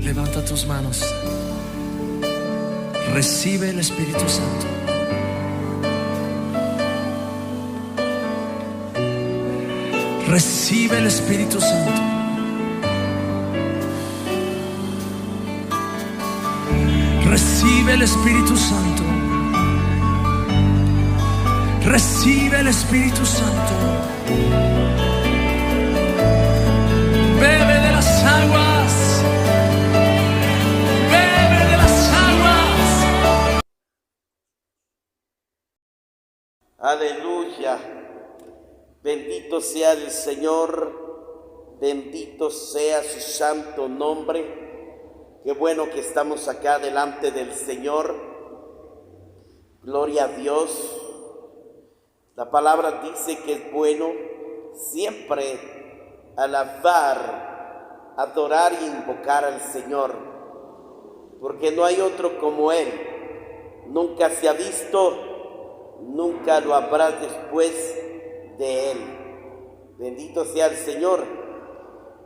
Levanta tus manos. Recibe el Espíritu Santo. Recibe el Espíritu Santo. Recibe el Espíritu Santo. Recibe el Espíritu Santo. Bebe de las aguas. Bebe de las aguas. Aleluya. Bendito sea el Señor. Bendito sea su santo nombre. Qué bueno que estamos acá delante del Señor. Gloria a Dios. La palabra dice que es bueno siempre alabar, adorar y invocar al Señor, porque no hay otro como Él. Nunca se ha visto, nunca lo habrá después de Él. Bendito sea el Señor.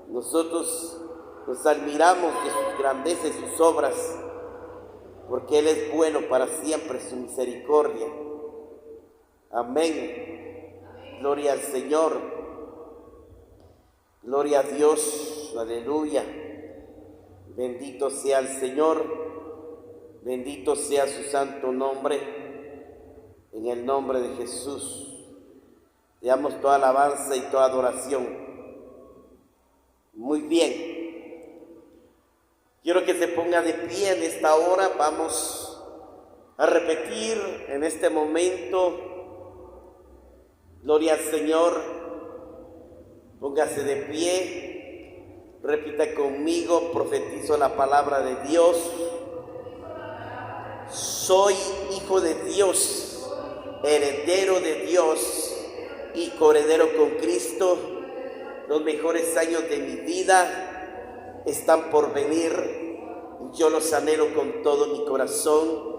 Nosotros nos admiramos de sus grandezas y sus obras, porque Él es bueno para siempre, su misericordia. Amén. Gloria al Señor. Gloria a Dios. Aleluya. Bendito sea el Señor. Bendito sea su santo nombre. En el nombre de Jesús. Le damos toda alabanza y toda adoración. Muy bien. Quiero que se ponga de pie en esta hora. Vamos a repetir en este momento. Gloria al Señor. Póngase de pie. Repita conmigo. Profetizo la palabra de Dios. Soy hijo de Dios, heredero de Dios y coheredero con Cristo. Los mejores años de mi vida están por venir. Yo los anhelo con todo mi corazón.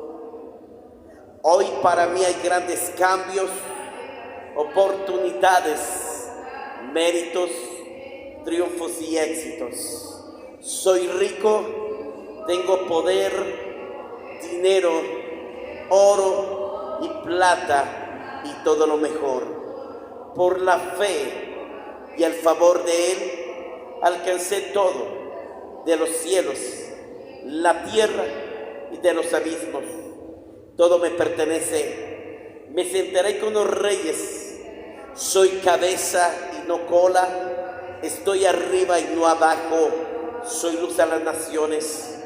Hoy para mí hay grandes cambios, oportunidades, méritos, triunfos y éxitos. Soy rico, tengo poder, dinero, oro y plata y todo lo mejor. Por la fe y el favor de Él alcancé todo, de los cielos, la tierra y de los abismos. Todo me pertenece. Me sentaré con los reyes. Soy cabeza y no cola. Estoy arriba y no abajo. Soy luz a las naciones.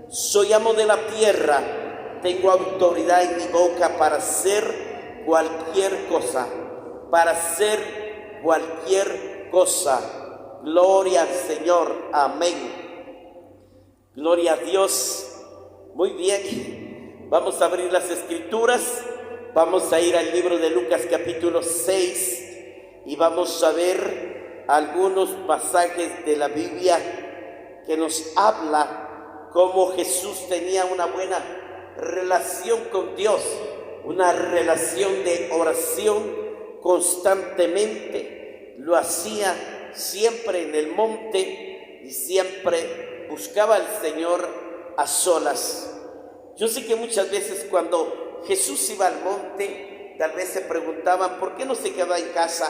Soy amo de la tierra. Tengo autoridad en mi boca para hacer cualquier cosa. Para hacer cualquier cosa. Gloria al Señor. Amén. Gloria a Dios. Muy bien. Vamos a abrir las escrituras. Vamos a ir al libro de Lucas capítulo 6 y vamos a ver algunos pasajes de la Biblia que nos habla cómo Jesús tenía una buena relación con Dios, una relación de oración constantemente. Lo hacía siempre en el monte y siempre buscaba al Señor a solas. Yo sé que muchas veces cuando Jesús iba al monte, tal vez se preguntaban, ¿por qué no se quedaba en casa?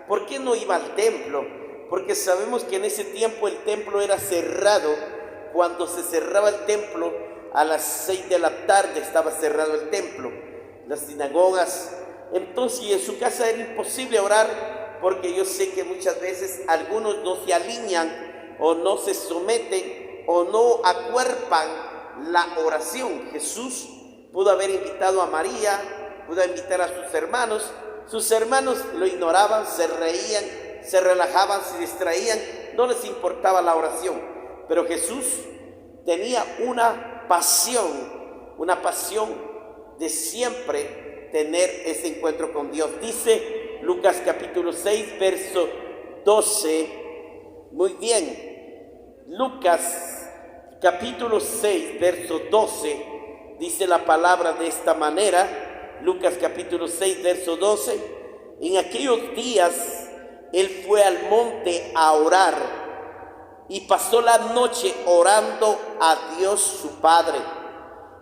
¿Por qué no iba al templo? Porque sabemos que en ese tiempo el templo era cerrado. Cuando se cerraba el templo, a las 6 de la tarde estaba cerrado el templo, las sinagogas. Entonces en su casa era imposible orar, porque yo sé que muchas veces algunos no se alinean o no se someten o no acuerpan la oración. Jesús pudo haber invitado a María, pudo invitar a sus hermanos lo ignoraban, se reían, se relajaban, se distraían, no les importaba la oración. Pero Jesús tenía una pasión de siempre tener ese encuentro con Dios. Dice Lucas capítulo 6, verso 12, muy bien, Lucas capítulo 6, verso 12, dice la palabra de esta manera. Lucas capítulo 6, verso 12. En aquellos días Él fue al monte a orar y pasó la noche orando a Dios su Padre.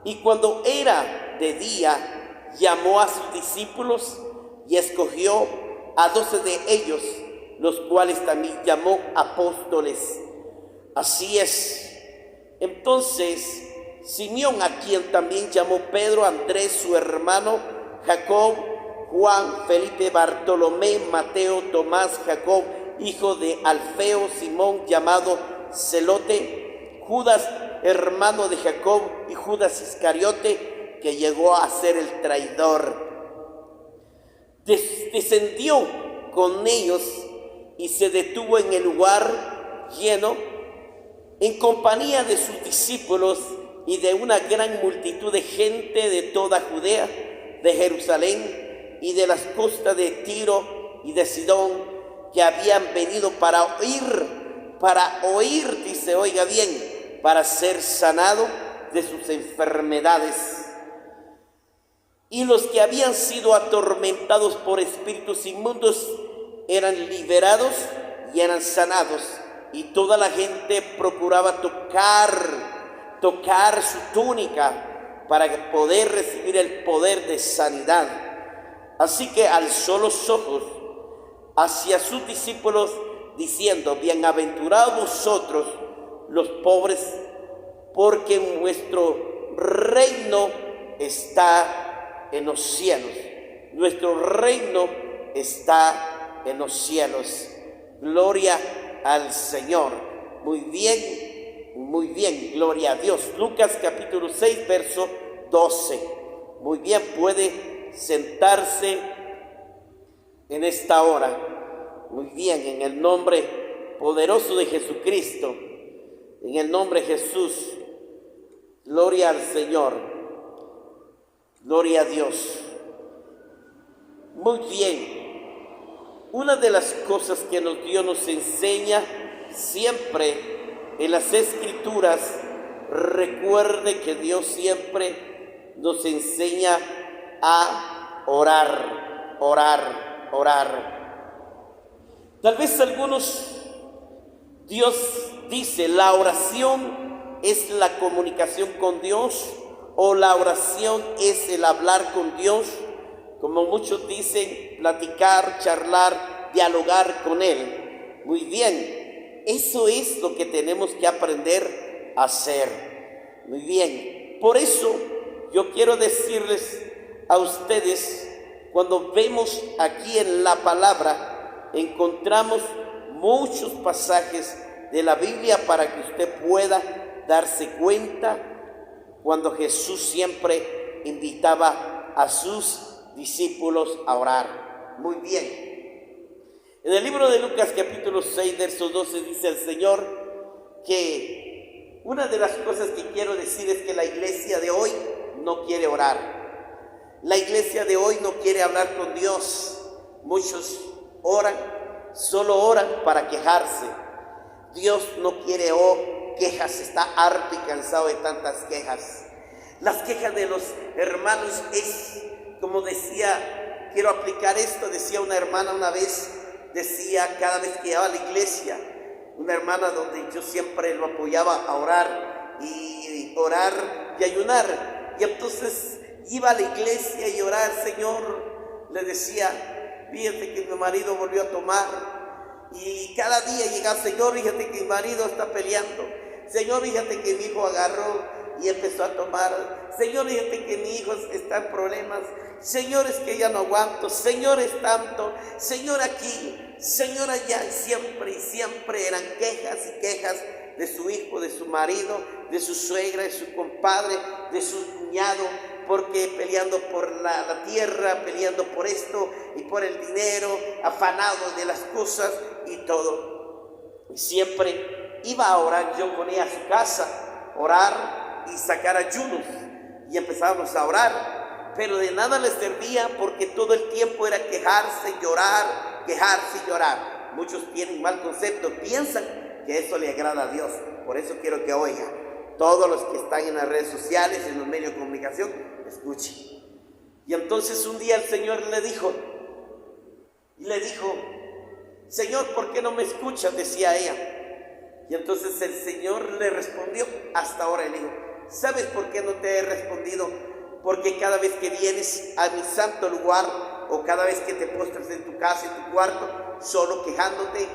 Y cuando era de día, llamó a sus discípulos y escogió a 12 de ellos, los cuales también llamó apóstoles. Así es. Entonces, Simeón, a quien también llamó Pedro, Andrés, su hermano, Jacob, Juan, Felipe, Bartolomé, Mateo, Tomás, Jacob, hijo de Alfeo, Simón, llamado Celote, Judas, hermano de Jacob, y Judas Iscariote, que llegó a ser el traidor. Descendió con ellos y se detuvo en el lugar lleno, en compañía de sus discípulos y de una gran multitud de gente de toda Judea, de Jerusalén y de las costas de Tiro y de Sidón, que habían venido para oír, dice, oiga bien, para ser sanado de sus enfermedades. Y los que habían sido atormentados por espíritus inmundos eran liberados y eran sanados. Y toda la gente procuraba tocar su túnica para poder recibir el poder de sanidad. Así que alzó los ojos hacia sus discípulos diciendo: bienaventurados vosotros los pobres, porque vuestro reino está en los cielos. Nuestro reino está en los cielos. Gloria al Señor. Muy bien, gloria a Dios. Lucas capítulo 6, verso 12. Muy bien, puede sentarse en esta hora. Muy bien, en el nombre poderoso de Jesucristo, en el nombre de Jesús. Gloria al Señor. Gloria a Dios. Muy bien. Una de las cosas que Dios nos enseña siempre en las Escrituras, recuerde que Dios siempre nos enseña a orar. Tal vez Dios dice, la oración es la comunicación con Dios, o la oración es el hablar con Dios, como muchos dicen, platicar, charlar, dialogar con Él. Muy bien, eso es lo que tenemos que aprender a hacer. Muy bien, por eso yo quiero decirles a ustedes, cuando vemos aquí en la palabra, encontramos muchos pasajes de la Biblia para que usted pueda darse cuenta cuando Jesús siempre invitaba a sus discípulos a orar. Muy bien. En el libro de Lucas capítulo 6, verso 12 dice el Señor que una de las cosas que quiero decir es que la iglesia de hoy no quiere orar. La iglesia de hoy no quiere hablar con Dios. Muchos oran, solo oran para quejarse. Dios no quiere quejas, está harto y cansado de tantas quejas. Las quejas de los hermanos es, como decía, quiero aplicar esto, decía una hermana una vez, decía cada vez que iba a la iglesia, una hermana donde yo siempre lo apoyaba a orar y ayunar, y entonces iba a la iglesia y orar. Señor, le decía, fíjate que mi marido volvió a tomar, y cada día llegaba, Señor, fíjate que mi marido está peleando, Señor, fíjate que mi hijo agarró y empezó a tomar, Señor, fíjate que mi hijo está en problemas, Señor, es que ya no aguanto, Señor, es tanto, Señor, aquí, Señor, allá, y siempre eran quejas y quejas de su hijo, de su marido, de su suegra, de su compadre, de su cuñado, porque peleando por la tierra, peleando por esto y por el dinero, afanados de las cosas y todo. Y siempre iba a orar, yo ponía a su casa, orar y sacar ayunos, y empezábamos a orar, pero de nada les servía porque todo el tiempo era quejarse, llorar, quejarse y llorar. Muchos tienen mal concepto, piensan que eso le agrada a Dios. Por eso quiero que oigan, todos los que están en las redes sociales, en los medios de comunicación, escuchen. Y entonces un día el Señor le dijo, Señor, ¿por qué no me escuchas?, decía ella. Y entonces el Señor le respondió hasta ahora y le dijo: ¿sabes por qué no te he respondido? Porque cada vez que vienes a mi santo lugar, o cada vez que te postras en tu casa, en tu cuarto, solo quejándote,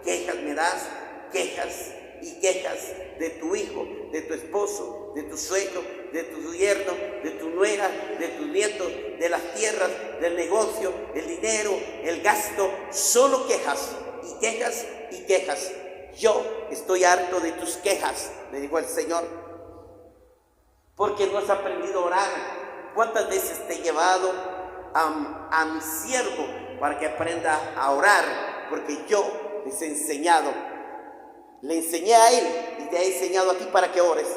quejas me das, quejas y quejas de tu hijo, de tu esposo, de tu suegro, de tu yerno, de tu nuera, de tus nietos, de las tierras, del negocio, el dinero, el gasto, solo quejas y quejas y quejas. Yo estoy harto de tus quejas, le dijo el Señor, porque no has aprendido a orar. ¿Cuántas veces te he llevado a mi siervo para que aprenda a orar? Porque yo les he enseñado, le enseñé a él y te he enseñado a ti para que ores.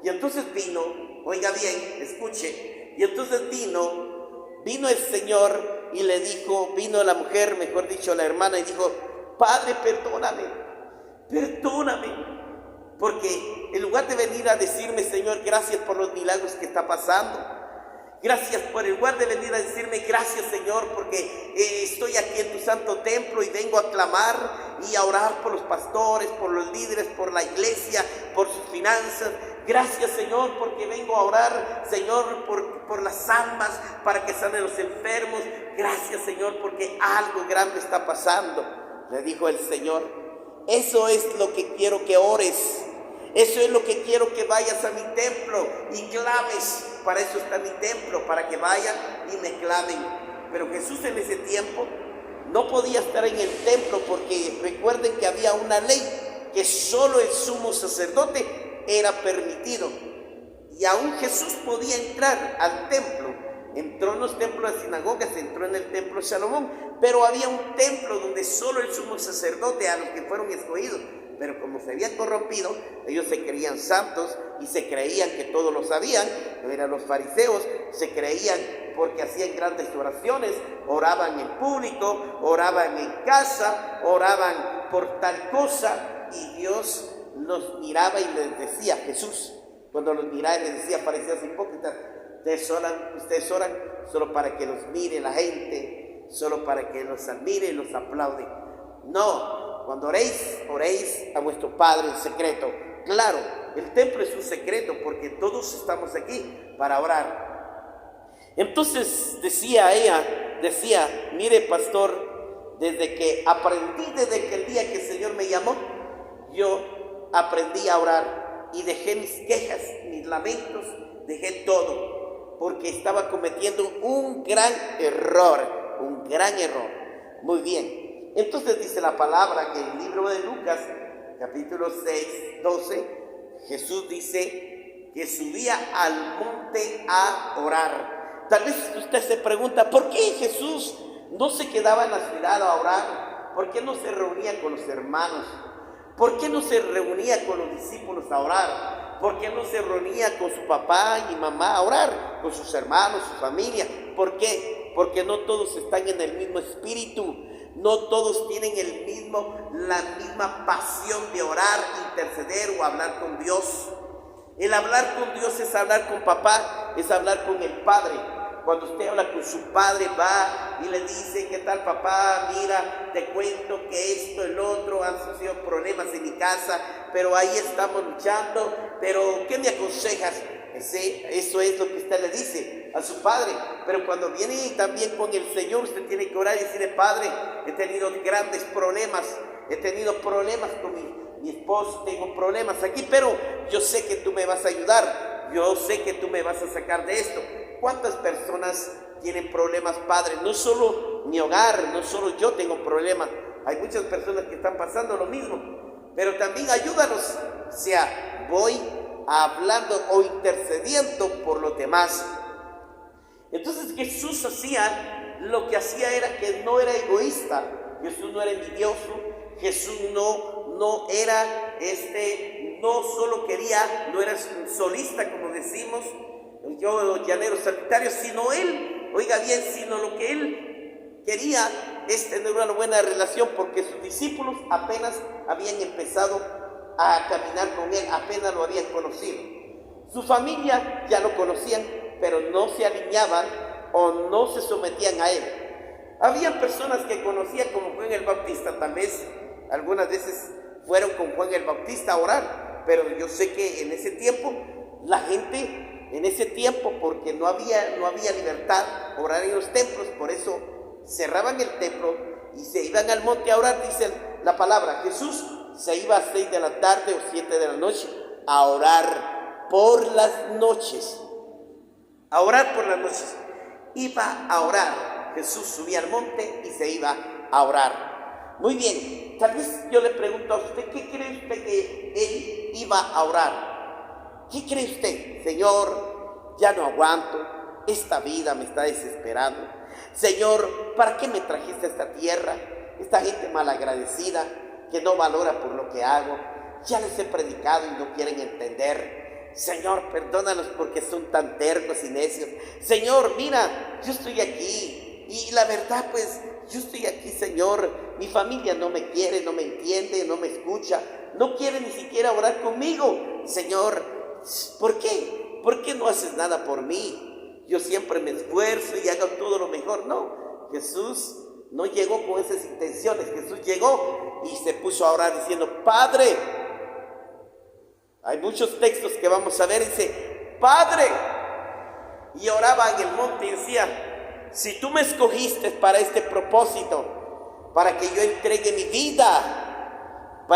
Y entonces vino, oiga bien, escuche, y entonces vino el Señor y le dijo, vino la mujer, mejor dicho la hermana, y dijo: Padre, perdóname, porque en lugar de venir a decirme: Señor, gracias por los milagros que está pasando, gracias por el lugar de venir a decirme: gracias, Señor, porque estoy aquí en tu santo templo y vengo a clamar y a orar por los pastores, por los líderes, por la iglesia, por sus finanzas. Gracias, Señor, porque vengo a orar, Señor, por las almas, para que sanen los enfermos. Gracias, Señor, porque algo grande está pasando. Le dijo el Señor: eso es lo que quiero que ores. Eso es lo que quiero que vayas a mi templo y clames. Para eso está mi templo, para que vayan y me clamen. Pero Jesús en ese tiempo no podía estar en el templo, porque recuerden que había una ley que solo el sumo sacerdote era permitido. Y aún Jesús podía entrar al templo. Entró en los templos de sinagogas, entró en el templo de Salomón, pero había un templo donde solo el sumo sacerdote, a los que fueron escogidos. Pero como se habían corrompido, ellos se creían santos y se creían que todos lo sabían. Eran los fariseos, se creían porque hacían grandes oraciones, oraban en público, oraban en casa, oraban por tal cosa, y Dios los miraba y les decía, Jesús, cuando los miraba y les decía: fariseos hipócritas, ustedes oran solo para que los mire la gente, solo para que los admire y los aplaude. No, cuando oréis a vuestro Padre en secreto. Claro, el templo es un secreto, porque todos estamos aquí para orar. Entonces decía mire, pastor, desde que el día que el Señor me llamó, yo aprendí a orar y dejé mis quejas, mis lamentos, dejé todo, porque estaba cometiendo un gran error. Muy bien. Entonces dice la palabra que en el libro de Lucas, capítulo 6, 12, Jesús dice que subía al monte a orar. Tal vez usted se pregunta: ¿por qué Jesús no se quedaba en la ciudad a orar? ¿Por qué no se reunía con los hermanos? ¿Por qué no se reunía con los discípulos a orar? ¿Por qué no se reunía con su papá y mamá a orar? Con sus hermanos, su familia. ¿Por qué? Porque no todos están en el mismo espíritu. No todos tienen la misma pasión de orar, interceder o hablar con Dios. El hablar con Dios es hablar con papá, es hablar con el Padre. Cuando usted habla con su padre, va y le dice: ¿qué tal, papá? Mira, te cuento que esto, el otro, han sucedido problemas en mi casa, pero ahí estamos luchando, pero ¿qué me aconsejas? Eso es lo que usted le dice a su padre. Pero cuando viene también con el Señor, usted tiene que orar y decirle: Padre, he tenido grandes problemas, he tenido problemas con mi esposo, tengo problemas aquí, pero yo sé que tú me vas a ayudar, yo sé que tú me vas a sacar de esto. ¿Cuántas personas tienen problemas, Padre? No solo mi hogar, no solo yo tengo problemas. Hay muchas personas que están pasando lo mismo, pero también ayúdanos. O sea, voy hablando o intercediendo por los demás. Entonces Jesús lo que hacía era que no era egoísta. Jesús no era envidioso. Jesús no era no solo quería, no era solista, como decimos, yo llanero solitario, sino lo que él quería es tener una buena relación, porque sus discípulos apenas habían empezado a caminar con él, apenas lo habían conocido. Su familia ya lo conocían, pero no se alineaban o no se sometían a él. Había personas que conocían, como Juan el Bautista, tal vez algunas veces fueron con Juan el Bautista a orar, pero yo sé que en ese tiempo, la gente, porque no había libertad, orar en los templos, por eso cerraban el templo y se iban al monte a orar. Dice la palabra, Jesús se iba a 6 de la tarde o 7 de la noche a orar por las noches, iba a orar. Jesús subía al monte y se iba a orar. Muy bien, tal vez yo le pregunto a usted, ¿qué cree usted que él iba a orar? ¿Qué cree usted? Señor, ya no aguanto, esta vida me está desesperando. Señor, ¿para qué me trajiste a esta tierra? Esta gente malagradecida que no valora por lo que hago. Ya les he predicado y no quieren entender. Señor, perdónalos porque son tan tercos y necios. Señor, mira, yo estoy aquí y la verdad pues yo estoy aquí, Señor. Mi familia no me quiere, no me entiende, no me escucha, no quiere ni siquiera orar conmigo. Señor, ¿por qué? ¿Por qué no haces nada por mí? Yo siempre me esfuerzo y hago todo lo mejor. No, Jesús no llegó con esas intenciones. Jesús llegó y se puso a orar diciendo, Padre. Hay muchos textos que vamos a ver, dice, Padre. Y oraba en el monte y decía, si tú me escogiste para este propósito, para que yo entregue mi vida,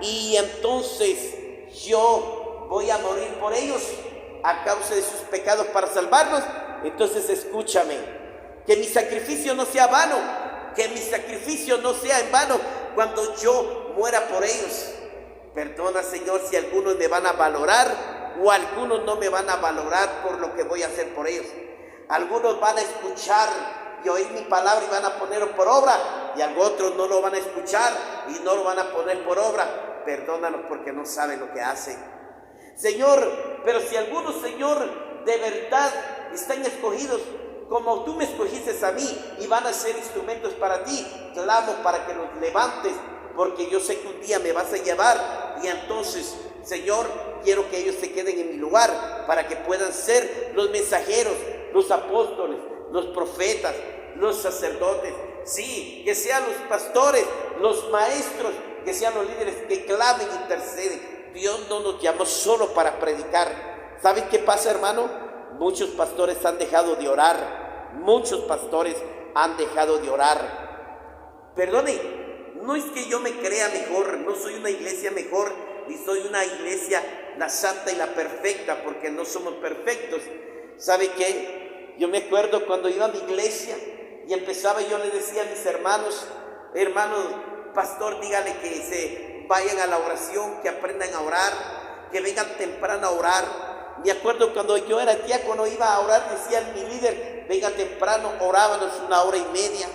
y entonces yo voy a morir por ellos a causa de sus pecados para salvarlos, entonces escúchame, que mi sacrificio no sea vano, que mi sacrificio no sea en vano cuando yo muera por ellos. Perdona, Señor, si algunos me van a valorar o algunos no me van a valorar por lo que voy a hacer por ellos. Algunos van a escuchar y oír mi palabra y van a ponerlo por obra, y otros no lo van a escuchar y no lo van a poner por obra. Perdónalos porque no saben lo que hacen. Señor, pero si algunos, Señor, de verdad están escogidos como tú me escogiste a mí y van a ser instrumentos para ti, clamo para que los levantes, porque yo sé que un día me vas a llevar y entonces, Señor, quiero que ellos se queden en mi lugar para que puedan ser los mensajeros, los apóstoles, los profetas, los sacerdotes, sí, que sean los pastores, los maestros, que sean los líderes que clamen e interceden. Dios no nos llamó solo para predicar. ¿Saben qué pasa, hermano? Muchos pastores han dejado de orar. Perdone, no es que yo me crea mejor, no soy una iglesia mejor, ni soy una iglesia la santa y la perfecta, porque no somos perfectos. ¿Sabe qué? Yo me acuerdo cuando iba a mi iglesia y empezaba, yo le decía a mis hermanos, pastor, dígale que se vayan a la oración, que aprendan a orar, que vengan temprano a orar. Me acuerdo cuando yo era diácono, iba a orar, decía mi líder, venga temprano, orábamos 1 hora y media.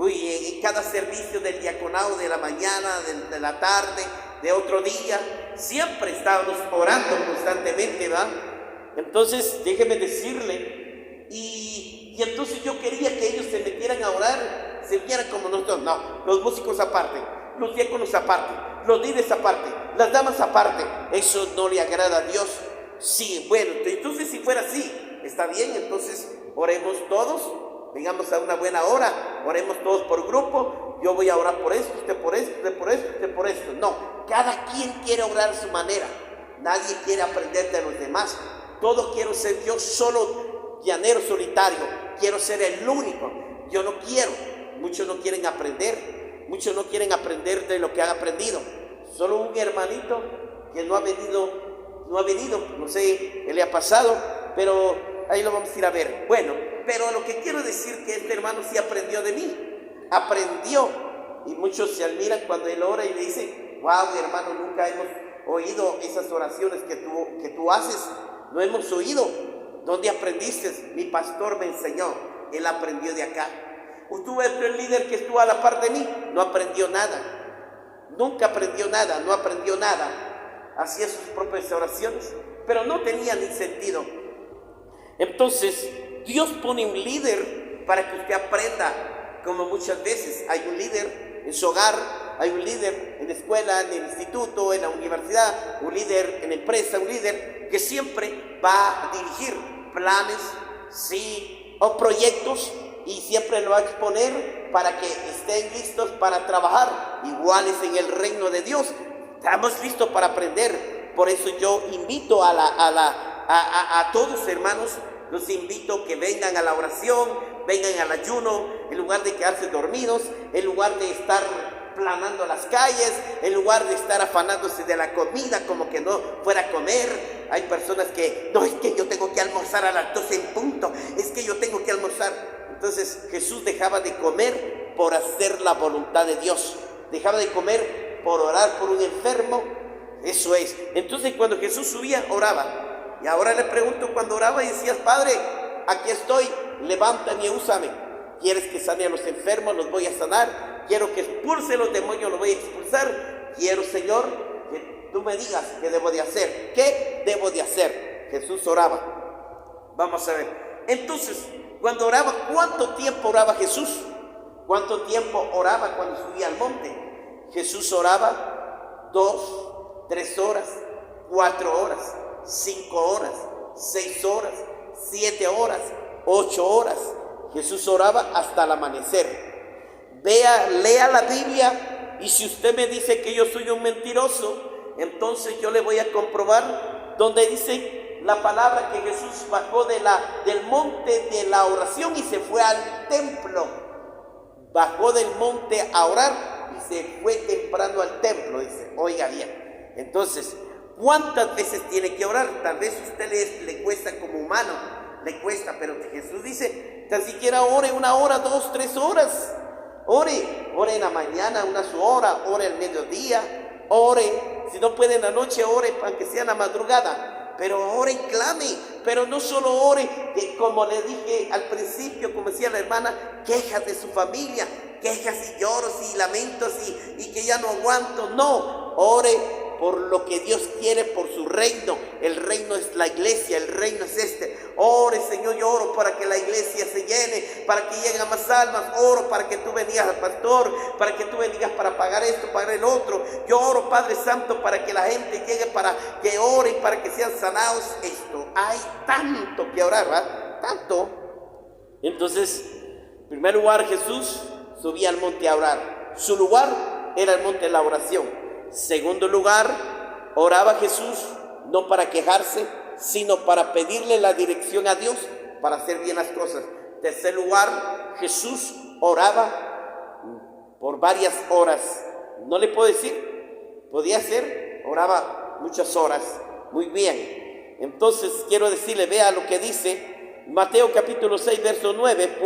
En cada servicio del diaconado, de la mañana, de la tarde, de otro día, siempre estábamos orando constantemente, ¿verdad? Entonces, déjeme decirle, y entonces yo quería que ellos se metieran a orar, se vieran como nosotros. No, los músicos aparte, los diáconos aparte, los líderes aparte, las damas aparte. Eso no le agrada a Dios. Sí, bueno, entonces si fuera así, está bien, entonces oremos todos, vengamos a una buena hora, oremos todos por grupo, yo voy a orar por esto, usted por esto, usted por esto, usted por esto. No, cada quien quiere orar a su manera, nadie quiere aprender de los demás. Todos quiero ser yo solo, llanero solitario, quiero ser el único, yo no quiero. Muchos no quieren aprender, muchos no quieren aprender de lo que han aprendido. Solo un hermanito que no ha venido, no sé qué le ha pasado, pero ahí lo vamos a ir a ver. Bueno, pero lo que quiero decir que este hermano sí aprendió de mí, aprendió, y muchos se admiran cuando él ora y le dicen, wow, hermano, nunca hemos oído esas oraciones que tú haces, no hemos oído. ¿Dónde aprendiste? Mi pastor me enseñó, él aprendió de acá. ¿Tuvo el líder que estuvo a la par de mí? No aprendió nada, nunca aprendió nada, no aprendió nada. Hacía sus propias oraciones, pero no tenía ni sentido. Entonces, Dios pone un líder para que usted aprenda, como muchas veces hay un líder en su hogar, hay un líder en la escuela, en el instituto, en la universidad, un líder en la empresa, un líder que siempre va a dirigir planes, sí, o proyectos, y siempre lo va a exponer para que estén listos para trabajar, iguales en el reino de Dios. Estamos listos para aprender. Por eso yo invito a todos, hermanos, los invito que vengan a la oración, vengan al ayuno, en lugar de quedarse dormidos, en lugar de estar planando las calles, en lugar de estar afanándose de la comida como que no fuera a comer. Hay personas que, no, es que yo tengo que almorzar a las 12 en punto, es que yo tengo que almorzar. Entonces Jesús dejaba de comer por hacer la voluntad de Dios, dejaba de comer por orar por un enfermo. Eso es. Entonces cuando Jesús subía, oraba. Y ahora le pregunto, cuando oraba y decías, Padre, aquí estoy, levántame y úsame. ¿Quieres que sane a los enfermos? Los voy a sanar. Quiero que expulse los demonios, los voy a expulsar. Quiero, Señor, que tú me digas qué debo de hacer. ¿Qué debo de hacer? Jesús oraba. Vamos a ver. Entonces, cuando oraba, ¿cuánto tiempo oraba Jesús? ¿Cuánto tiempo oraba cuando subía al monte? Jesús oraba 2, 3 horas, 4 horas, 5 horas, 6 horas, 7 horas, 8 horas. Jesús oraba hasta el amanecer. Lea la Biblia, y si usted me dice que yo soy un mentiroso, entonces yo le voy a comprobar donde dice la palabra que Jesús bajó del monte de la oración y se fue al templo. Bajó del monte a orar y se fue temprano al templo, dice. Oiga bien. Entonces, ¿cuántas veces tiene que orar? Tal vez a usted le cuesta como humano, le cuesta, pero Jesús dice, tan siquiera ore 1 hora, 2, 3 horas. Ore en la mañana 1 hora, ore al mediodía, ore, si no puede en la noche, ore aunque sea en la madrugada, pero ore y clame. Pero no solo ore, que como le dije al principio, como decía la hermana, quejas de su familia, quejas y lloros y lamentos y que ya no aguanto. No, ore por lo que Dios quiere, por su reino. El reino es la iglesia, el reino es este. Ore, Señor, yo oro para que la iglesia se llene, para que lleguen más almas. Oro para que tú bendigas al pastor, para que tú bendigas para pagar esto, pagar el otro. Yo oro, Padre Santo, para que la gente llegue, para que ore y para que sean sanados. Esto, hay tanto que orar, ¿verdad? Tanto. Entonces, en primer lugar, Jesús subía al monte a orar. Su lugar era el monte de la oración. Segundo lugar, oraba Jesús no para quejarse, sino para pedirle la dirección a Dios para hacer bien las cosas. Tercer lugar, Jesús oraba por varias horas. No le puedo decir, podía ser, oraba muchas horas. Muy bien. Entonces quiero decirle, vea lo que dice Mateo capítulo 6, verso 9.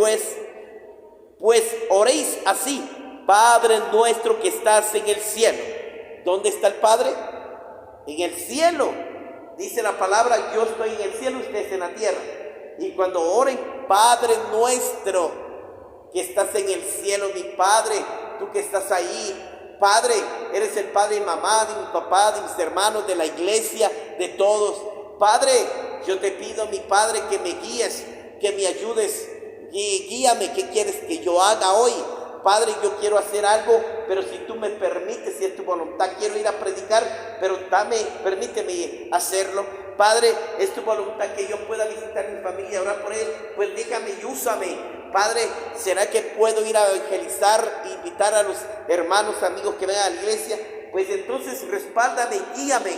Pues oréis así: Padre nuestro que estás en el cielo. ¿Dónde está el Padre? En el cielo. Dice la palabra, yo estoy en el cielo, ustedes en la tierra. Y cuando oren, Padre nuestro que estás en el cielo, mi Padre, tú que estás ahí, Padre, eres el Padre de mi mamá, de mi papá, de mis hermanos, de la iglesia, de todos. Padre, yo te pido, mi Padre, que me guíes, que me ayudes, guíame, ¿qué quieres que yo haga hoy? Padre, yo quiero hacer algo, pero si tú me permites, si es tu voluntad, quiero ir a predicar, pero permíteme hacerlo. Padre, es tu voluntad que yo pueda visitar a mi familia, orar por él, pues déjame y úsame. Padre, ¿será que puedo ir a evangelizar, invitar a los hermanos, amigos que vengan a la iglesia? Pues entonces respáldame, guíame.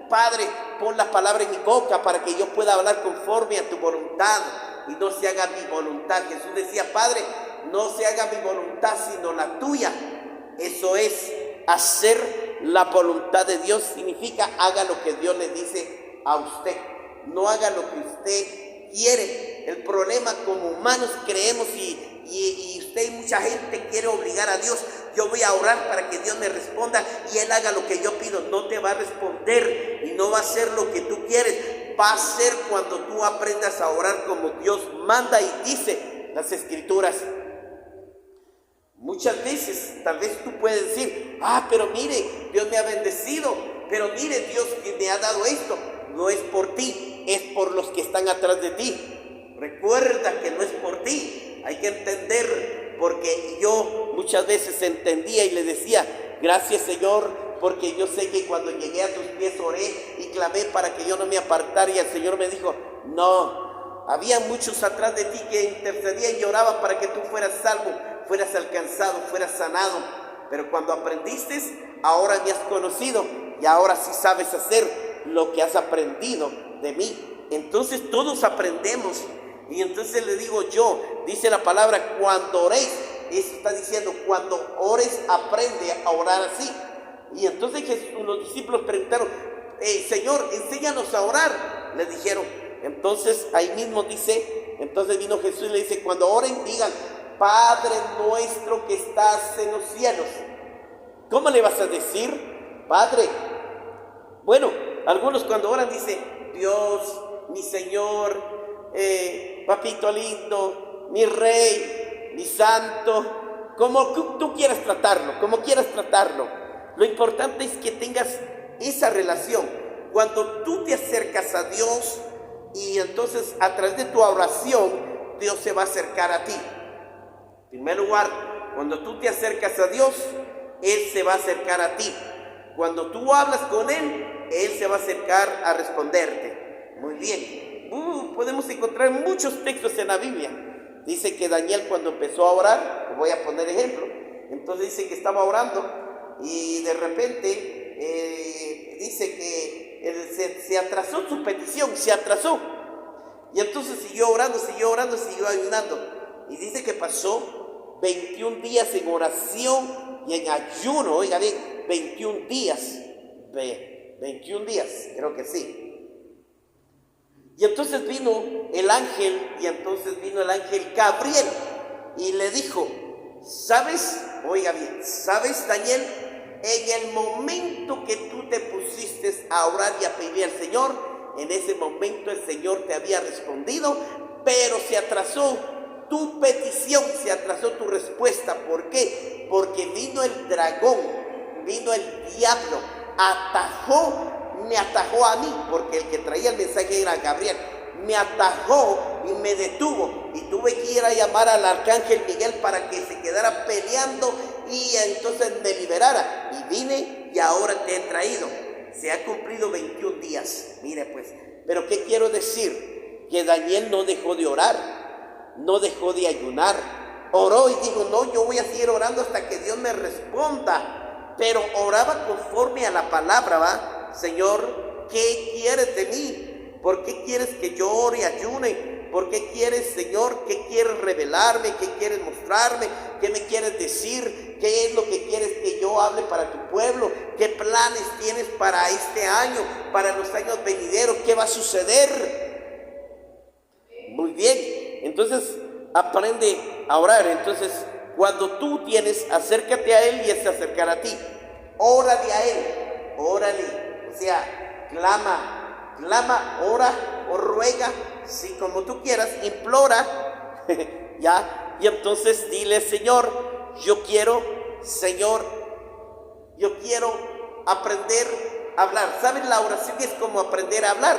Padre, pon la palabra en mi boca para que yo pueda hablar conforme a tu voluntad y no se haga mi voluntad. Jesús decía, Padre, no se haga mi voluntad sino la tuya. Eso es hacer la voluntad de Dios. Significa haga lo que Dios le dice a usted, no haga lo que usted quiere. El problema, como humanos creemos y usted y mucha gente quiere obligar a Dios. Yo voy a orar para que Dios me responda y Él haga lo que yo pido. No te va a responder y no va a hacer lo que tú quieres. Va a ser cuando tú aprendas a orar como Dios manda y dice las Escrituras. Muchas veces tal vez tú puedes decir, pero mire, Dios me ha bendecido, pero mire, Dios me ha dado esto. No es por ti, es por los que están atrás de ti. Recuerda que no es por ti. Hay que entender, porque yo muchas veces entendía y le decía, gracias Señor, porque yo sé que cuando llegué a tus pies oré y clamé para que yo no me apartara, y el Señor me dijo, no, había muchos atrás de ti que intercedían y oraban para que tú fueras salvo, fueras alcanzado, fueras sanado. Pero cuando aprendiste, ahora me has conocido y ahora sí sabes hacer lo que has aprendido de mí. Entonces todos aprendemos. Y entonces le digo yo, dice la palabra, cuando oréis, eso está diciendo, cuando ores, aprende a orar así. Y entonces los discípulos preguntaron, Señor, enséñanos a orar, le dijeron. Entonces ahí mismo dice, entonces vino Jesús y le dice, cuando oren, digan, Padre nuestro que estás en los cielos. ¿Cómo le vas a decir, Padre? Bueno, algunos cuando oran dicen, Dios, mi Señor, papito lindo, mi rey, mi santo, como tú quieras tratarlo, como quieras tratarlo. Lo importante es que tengas esa relación. Cuando tú te acercas a Dios y entonces a través de tu oración, Dios se va a acercar a ti. En primer lugar, cuando tú te acercas a Dios, Él se va a acercar a ti. Cuando tú hablas con Él, Él se va a acercar a responderte. Muy bien. Podemos encontrar muchos textos en la Biblia. Dice que Daniel cuando empezó a orar, voy a poner ejemplo, entonces dice que estaba orando y de repente dice que se atrasó su petición, se atrasó. Y entonces siguió orando, siguió ayunando. Y dice que pasó 21 días en oración y en ayuno, oiga bien, 21 días, creo que sí. Y entonces vino el ángel Gabriel y le dijo, ¿sabes? Oiga bien, ¿sabes, Daniel? En el momento que tú te pusiste a orar y a pedir al Señor, en ese momento el Señor te había respondido, pero se atrasó tu petición, se atrasó tu respuesta. ¿Por qué? Porque vino el dragón, vino el diablo, me atajó a mí, porque el que traía el mensaje era Gabriel, me atajó y me detuvo, y tuve que ir a llamar al arcángel Miguel para que se quedara peleando y entonces me liberara, y vine y ahora te he traído. Se ha cumplido 21 días, mire pues. Pero ¿qué quiero decir? Que Daniel no dejó de orar, no dejó de ayunar, oró y dijo, no, yo voy a seguir orando hasta que Dios me responda, pero oraba conforme a la palabra, ¿va? Señor, ¿qué quieres de mí? ¿Por qué quieres que yo ore y ayune? ¿Por qué quieres, Señor? ¿Qué quieres revelarme? ¿Qué quieres mostrarme? ¿Qué me quieres decir? ¿Qué es lo que quieres que yo hable para tu pueblo? ¿Qué planes tienes para este año? ¿Para los años venideros? ¿Qué va a suceder? Muy bien, entonces aprende a orar. Entonces, cuando tú tienes, acércate a Él y Él se acercará a ti. Órale a Él, órale. O sea, clama, ora o ruega, si como tú quieras, implora, ¿ya? Y entonces dile, Señor, yo quiero aprender a hablar. ¿Saben? La oración es como aprender a hablar.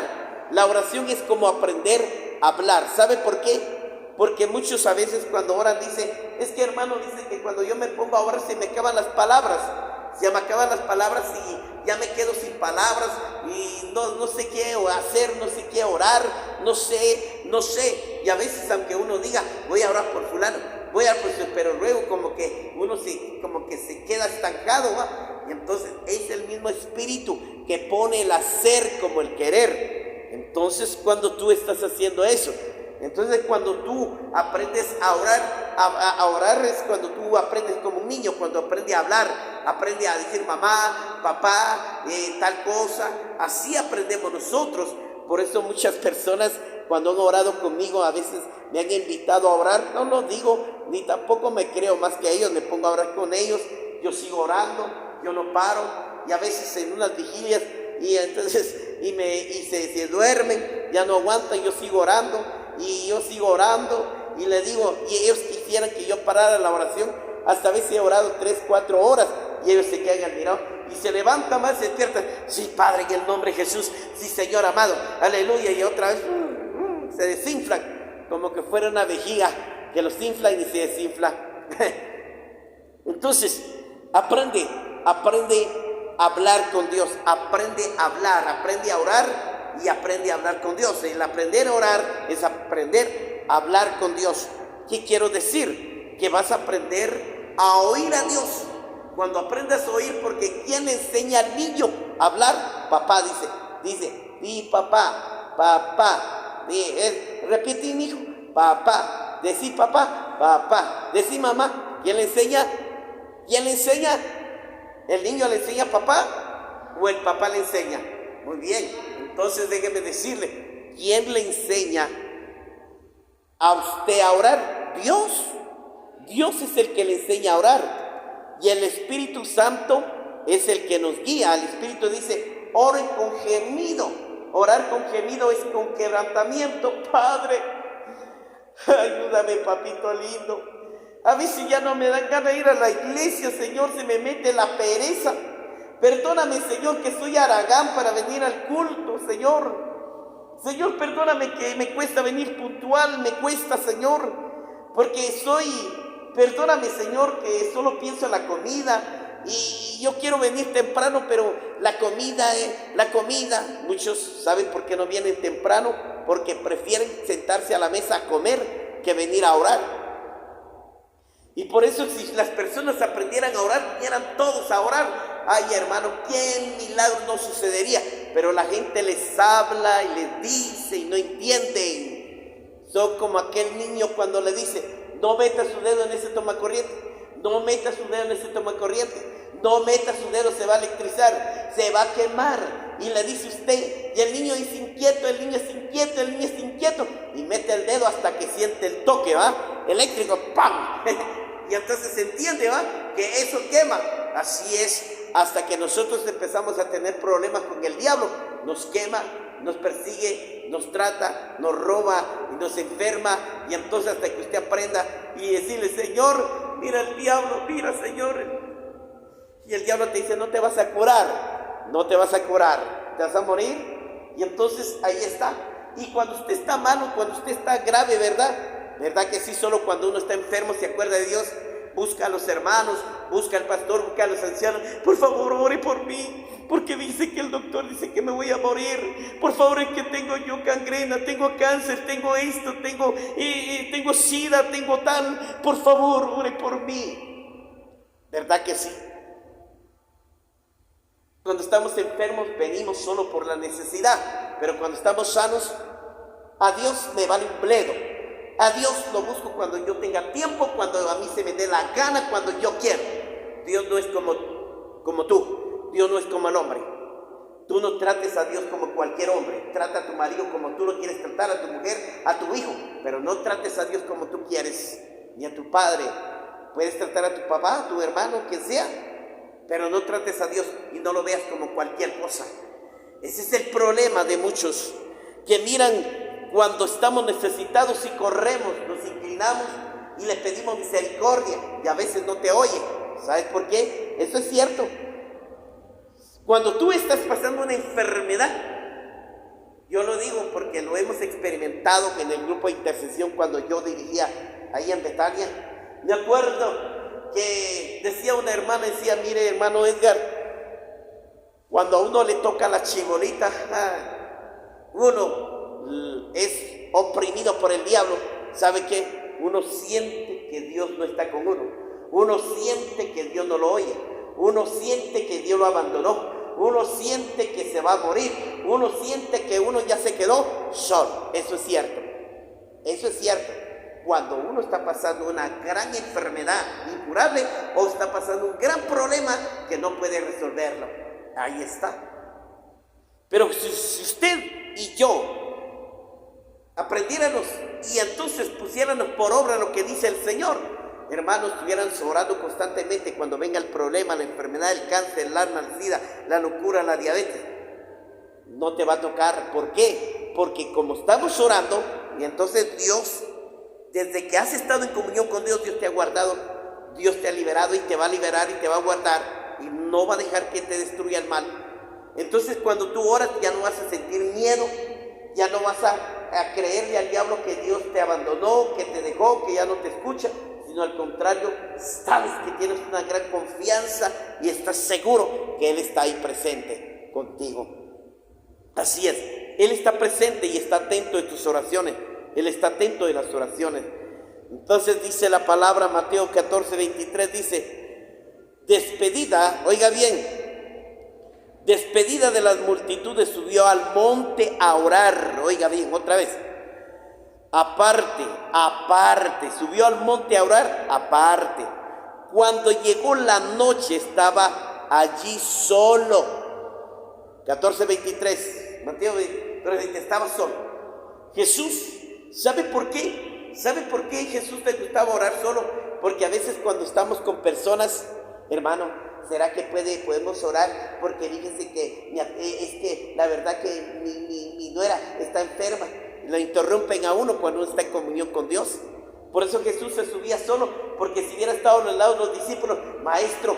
La oración es como aprender a hablar. ¿Sabe por qué? Porque muchos a veces cuando oran dicen, es que hermano, dice que cuando yo me pongo a orar se me acaban las palabras. Se me acaban las palabras y ya me quedo sin palabras y no sé qué hacer, no sé qué orar, no sé. Y a veces aunque uno diga, voy a orar por fulano, voy a orar por su, pero luego como que uno se queda estancado, ¿va? Y entonces es el mismo espíritu que pone el hacer como el querer. Entonces cuando tú estás haciendo eso, entonces cuando tú aprendes a orar es cuando tú aprendes como un niño, cuando aprende a hablar, aprende a decir mamá, papá, tal cosa. Así aprendemos nosotros. Por eso muchas personas cuando han orado conmigo a veces me han invitado a orar. No lo digo, ni tampoco me creo más que ellos, me pongo a orar con ellos. Yo sigo orando, yo no paro. Y a veces en unas vigilias y entonces se duermen, ya no aguantan, yo sigo orando. Y yo sigo orando y le digo, y ellos quisieran que yo parara la oración, hasta a veces he orado 3, 4 horas y ellos se quedan admirados y se levantan más, se despiertan, sí Padre, en el nombre de Jesús, sí Señor amado, aleluya, y otra vez se desinflan, como que fuera una vejiga que los inflan y se desinfla. Entonces, aprende a hablar con Dios, aprende a hablar, aprende a orar y aprende a hablar con Dios. El aprender a orar es aprender a hablar con Dios. ¿Qué quiero decir? que vas a aprender a oír a Dios. Cuando aprendas a oír, porque ¿quién enseña al niño a hablar? Papá dice, di papá, papá, repite hijo, papá, decí papá, papá, decí mamá. ¿Quién le enseña? ¿Quién le enseña? ¿El niño le enseña a papá o el papá le enseña? Muy bien, entonces déjeme decirle, ¿quién le enseña a usted a orar? Dios. Dios es el que le enseña a orar. Y el Espíritu Santo es el que nos guía. El Espíritu dice, oren con gemido. Orar con gemido es con quebrantamiento. Padre, ayúdame, papito lindo. A veces ya no me dan ganas de ir a la iglesia, Señor, se me mete la pereza. Perdóname, Señor, que soy haragán para venir al culto, Señor. Señor, perdóname que me cuesta venir puntual, me cuesta, Señor, porque perdóname, Señor, que solo pienso en la comida y yo quiero venir temprano, pero la comida, muchos saben por qué no vienen temprano, porque prefieren sentarse a la mesa a comer que venir a orar. Y por eso si las personas aprendieran a orar, vinieran todos a orar. Ay, hermano, qué milagro no sucedería. Pero la gente les habla y les dice y no entienden. Son como aquel niño cuando le dice, no meta su dedo en ese tomacorriente, no meta su dedo en ese tomacorriente, no meta su dedo, se va a electrizar, se va a quemar. Y le dice usted, y el niño es inquieto, el niño es inquieto, y mete el dedo hasta que siente el toque, ¿va? Eléctrico, ¡pam! Y entonces se entiende, ¿va? Que eso quema. Así es, hasta que nosotros empezamos a tener problemas con el diablo, nos quema, nos persigue, nos trata, nos roba y nos enferma. Y entonces hasta que usted aprenda y decirle, Señor, mira el diablo, mira, Señor. Y el diablo te dice, no te vas a curar, no te vas a curar, te vas a morir. Y entonces ahí está. Y cuando usted está malo, cuando usted está grave, ¿verdad que sí? Solo cuando uno está enfermo se acuerda de Dios. Busca a los hermanos, busca al pastor, busca a los ancianos. Por favor, ore por mí, porque dice que el doctor dice que me voy a morir. Por favor, es que tengo yo gangrena, tengo cáncer, tengo esto, tengo sida, tengo tal. Por favor, ore por mí. ¿Verdad que sí? Cuando estamos enfermos venimos solo por la necesidad, pero cuando estamos sanos, a Dios me vale un bledo. A Dios lo busco cuando yo tenga tiempo, cuando a mí se me dé la gana, cuando yo quiero. Dios no es como tú, Dios no es como el hombre. Tú no trates a Dios como cualquier hombre. Trata a tu marido como tú lo quieres tratar, a tu mujer, a tu hijo, pero no trates a Dios como tú quieres, ni a tu padre. Puedes tratar a tu papá, a tu hermano, quien sea, pero no trates a Dios y no lo veas como cualquier cosa. Ese es el problema de muchos que miran cuando estamos necesitados y corremos, nos inclinamos y le pedimos misericordia y a veces no te oye. ¿Sabes por qué? Eso es cierto. Cuando tú estás pasando una enfermedad, yo lo digo porque lo hemos experimentado en el grupo de intercesión cuando yo dirigía ahí en Betania. Me acuerdo que decía una hermana, decía, mire hermano Edgar, cuando a uno le toca la chibolita, uno es oprimido por el diablo. ¿Sabe qué? Uno siente que Dios no está con uno. Uno siente que Dios no lo oye. Uno siente que Dios lo abandonó. Uno siente que se va a morir. Uno siente que uno ya se quedó solo. Eso es cierto. Eso es cierto. Cuando uno está pasando una gran enfermedad incurable o está pasando un gran problema que no puede resolverlo. Ahí está. Pero si usted y yo aprendiéramos y entonces pusiéramos por obra lo que dice el Señor, hermanos, estuvieran orando constantemente cuando venga el problema, la enfermedad, el cáncer, el asma, el sida, la locura, la diabetes, no te va a tocar. ¿Por qué? Porque como estamos orando, y entonces Dios, desde que has estado en comunión con Dios, Dios te ha guardado, Dios te ha liberado y te va a liberar y te va a guardar y no va a dejar que te destruya el mal. Entonces cuando tú oras ya no vas a sentir miedo, ya no vas a creerle al diablo que Dios te abandonó, que te dejó, que ya no te escucha, sino al contrario, sabes que tienes una gran confianza y estás seguro que Él está ahí presente contigo. Así es, Él está presente y está atento de tus oraciones, Él está atento de las oraciones. Entonces dice la palabra, Mateo 14:23, dice, despedida, oiga bien, despedida de las multitudes, subió al monte a orar. Oiga bien, otra vez. Aparte, subió al monte a orar, aparte. Cuando llegó la noche estaba allí solo. 14:23, Mateo 14:23, estaba solo. Jesús, ¿sabe por qué? ¿Sabe por qué Jesús le gustaba orar solo? Porque a veces cuando estamos con personas, hermano, ¿será que podemos orar? Porque fíjense que es que la verdad que mi nuera está enferma. Lo interrumpen a uno cuando uno está en comunión con Dios. Por eso Jesús se subía solo, porque si hubiera estado a los lados de los discípulos, maestro,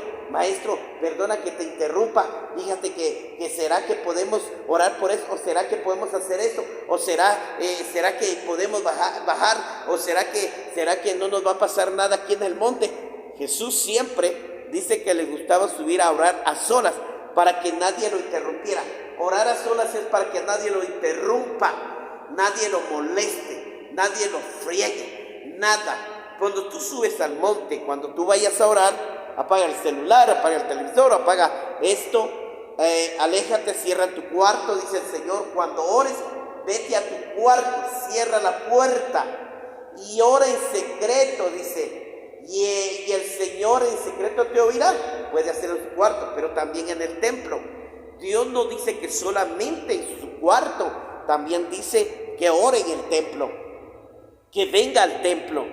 perdona que te interrumpa, fíjate que será que podemos orar por eso, o será que podemos hacer esto, o será que podemos bajar, o será que no nos va a pasar nada aquí en el monte. Jesús siempre dice que le gustaba subir a orar a solas, para que nadie lo interrumpiera. Orar a solas es para que nadie lo interrumpa, nadie lo moleste, nadie lo friegue, nada. Cuando tú subes al monte, cuando tú vayas a orar, apaga el celular, apaga el televisor, apaga esto, aléjate, cierra tu cuarto, dice el Señor. Cuando ores, vete a tu cuarto, cierra la puerta y ora en secreto, dice, y el Señor en secreto te oirá. Puede hacerlo en su cuarto, pero también en el templo. Dios no dice que solamente en su cuarto, también dice que ore en el templo, que venga al templo,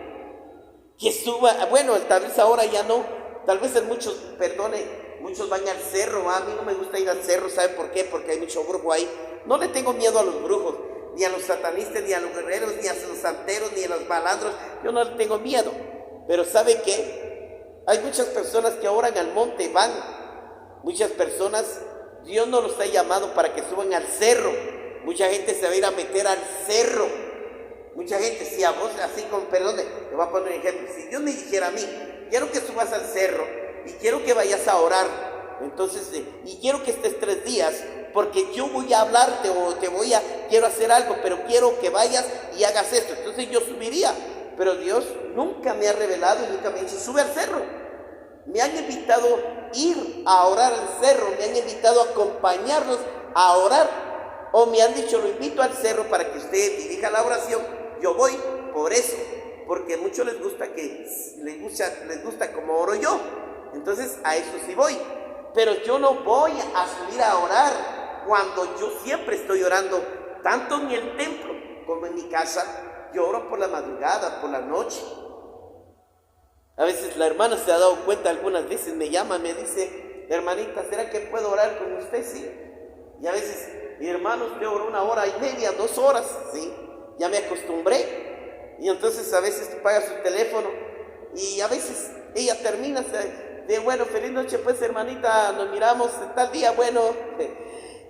que suba. Bueno, tal vez ahora ya no, tal vez en muchos van al cerro. A mí no me gusta ir al cerro, ¿saben por qué? Porque hay mucho brujo ahí. No le tengo miedo a los brujos, ni a los satanistas, ni a los guerreros, ni a los santeros, ni a los malandros. Yo no le tengo miedo. Pero ¿sabe qué? Hay muchas personas que oran al monte, van. Muchas personas, Dios no los está llamando para que suban al cerro. Mucha gente se va a ir a meter al cerro. Mucha gente, si a vos, así con perdón, te voy a poner un ejemplo. Si Dios me dijera a mí, quiero que subas al cerro y quiero que vayas a orar, entonces, y quiero que estés 3 días, porque yo voy a hablarte o quiero hacer algo, pero quiero que vayas y hagas esto. Entonces yo subiría, pero Dios nunca me ha revelado y nunca me ha dicho, sube al cerro. Me han invitado a ir a orar al cerro, me han invitado a acompañarlos a orar. O me han dicho, lo invito al cerro para que usted dirija la oración. Yo voy por eso, porque a muchos les gusta como oro yo. Entonces a eso sí voy. Pero yo no voy a subir a orar cuando yo siempre estoy orando, tanto en el templo como en mi casa. Yo oro por la madrugada, por la noche. A veces la hermana se ha dado cuenta, algunas veces me llama, me dice, hermanita, ¿será que puedo orar con usted? Sí. Y a veces, mi hermano, usted ora 1 hora y media, 2 horas, sí, ya me acostumbré. Y entonces a veces tú pagas su teléfono y a veces ella termina de bueno, feliz noche pues hermanita, nos miramos tal día, bueno.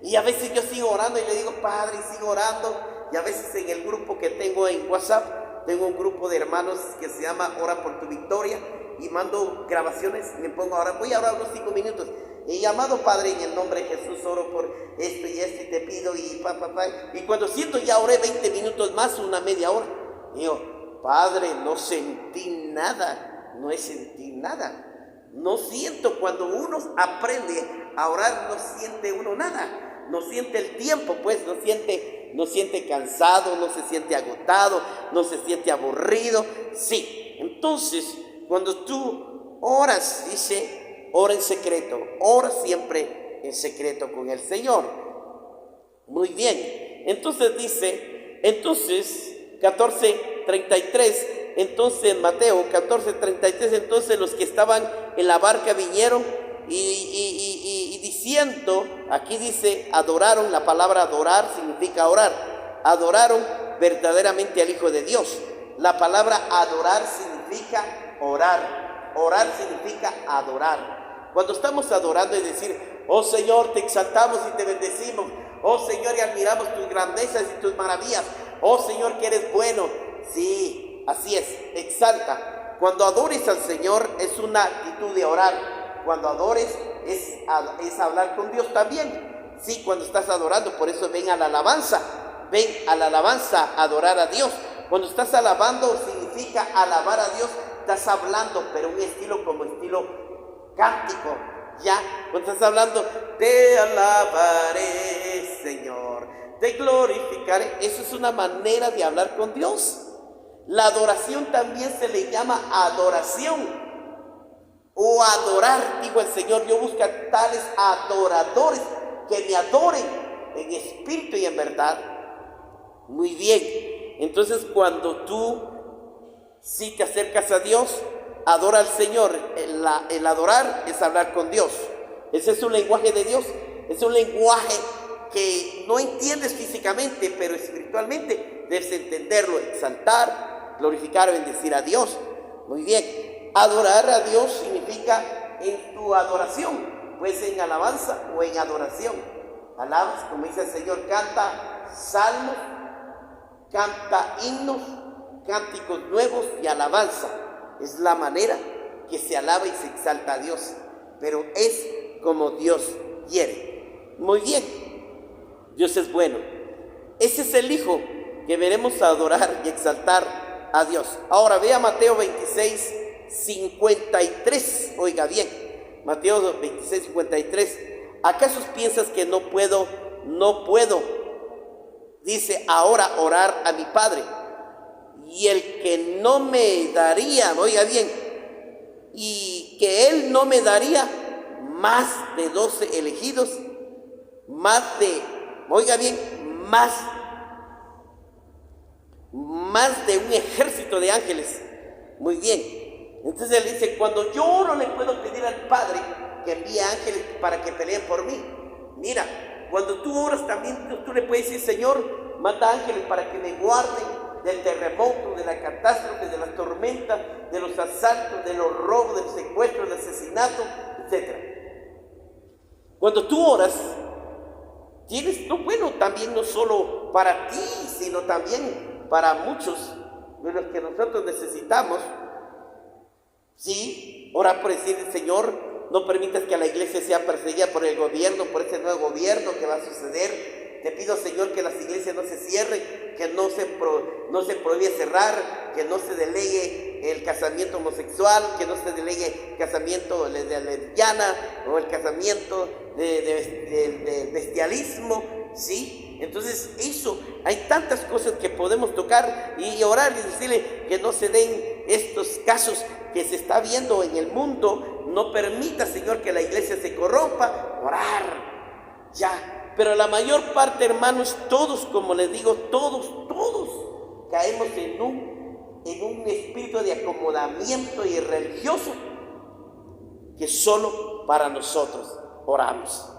Y a veces yo sigo orando y le digo, Padre, y sigo orando. Y a veces en el grupo que tengo en WhatsApp, tengo un grupo de hermanos que se llama Ora por tu Victoria, y mando grabaciones, me pongo a orar, voy a orar unos 5 minutos. Y amado Padre, en el nombre de Jesús oro por esto y esto y te pido y y cuando siento ya oré 20 minutos más, una media hora, digo, Padre, no sentí nada, no sentí nada. No siento, cuando uno aprende a orar, no siente uno nada, no siente el tiempo, pues no siente cansado, no se siente agotado, no se siente aburrido. Sí, entonces cuando tú oras, dice, ora en secreto, ora siempre en secreto con el Señor. Muy bien, entonces dice, 14:33, entonces Mateo 14:33, entonces los que estaban en la barca vinieron y diciendo, aquí dice, adoraron. La palabra adorar significa orar, adoraron verdaderamente al Hijo de Dios. La palabra adorar significa orar, orar significa adorar. Cuando estamos adorando es decir, oh Señor, te exaltamos y te bendecimos. Oh Señor, y admiramos tus grandezas y tus maravillas. Oh Señor, que eres bueno. Sí, así es, exalta. Cuando adores al Señor es una actitud de orar. Cuando adores es hablar con Dios también. Sí, cuando estás adorando, por eso ven a la alabanza a adorar a Dios. Cuando estás alabando significa significa alabar a Dios. Estás hablando, pero un estilo como estilo cántico, ¿ya? Cuando estás hablando, te alabaré, Señor, te glorificaré. Eso es una manera de hablar con Dios. La adoración también se le llama adoración o adorar. Digo el Señor, yo busco a tales adoradores que me adoren en espíritu y en verdad. Muy bien, entonces cuando tú si te acercas a Dios, adora al Señor. El adorar es hablar con Dios. Ese es un lenguaje de Dios. Es un lenguaje que no entiendes físicamente, pero espiritualmente debes entenderlo, exaltar, glorificar, bendecir a Dios. Muy bien, adorar a Dios significa en tu adoración, pues en alabanza o en adoración. Alabas, como dice el Señor, canta salmos, canta himnos, cánticos nuevos y alabanza. Es la manera que se alaba y se exalta a Dios, pero es como Dios quiere. Muy bien, Dios es bueno. Ese es el Hijo que veremos adorar y exaltar a Dios. Ahora vea Mateo 26, 53. Oiga bien, Mateo 26, 53. ¿Acaso piensas que no puedo? Dice, ahora orar a mi Padre. Y el que no me daría, oiga bien, y que Él no me daría más de 12 elegidos, más de, oiga bien, más de un ejército de ángeles. Muy bien, entonces Él dice, cuando yo oro le puedo pedir al Padre que envíe ángeles para que peleen por mí. Mira, cuando tú oras también tú le puedes decir, Señor, manda ángeles para que me guarden del terremoto, de la catástrofe, de la tormenta, de los asaltos, de los robos, del secuestro, del asesinato, etc. Cuando tú oras, tienes, también no solo para ti, sino también para muchos de los que nosotros necesitamos. Sí, orar por decir, Señor, no permitas que la iglesia sea perseguida por el gobierno, por ese nuevo gobierno que va a suceder. Te pido, Señor, que las iglesias no se cierren, que no se prohíbe cerrar, que no se delegue el casamiento homosexual, que no se delegue el casamiento de lesbiana o el casamiento de bestialismo, ¿sí? Entonces eso, hay tantas cosas que podemos tocar y orar y decirle que no se den estos casos que se está viendo en el mundo. No permita, Señor, que la iglesia se corrompa. Orar, ya. Pero la mayor parte, hermanos, todos, como les digo, todos caemos en un espíritu de acomodamiento y religioso que solo para nosotros oramos.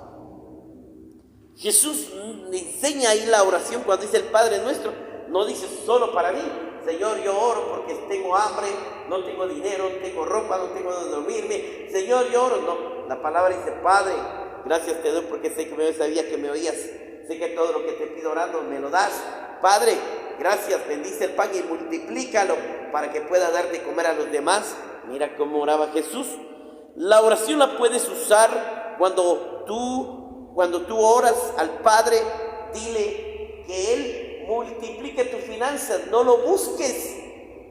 Jesús enseña ahí la oración cuando dice el Padre Nuestro. No dice solo para mí, Señor, yo oro porque tengo hambre, no tengo dinero, no tengo ropa, no tengo donde dormirme. Señor, yo oro. No, la palabra dice, Padre, gracias te doy porque sé que sabía que me oías. Sé que todo lo que te pido orando me lo das. Padre, gracias, bendice el pan y multiplícalo para que pueda dar de comer a los demás. Mira cómo oraba Jesús. La oración la puedes usar cuando tú oras al Padre. Dile que Él multiplique tus finanzas, no lo busques.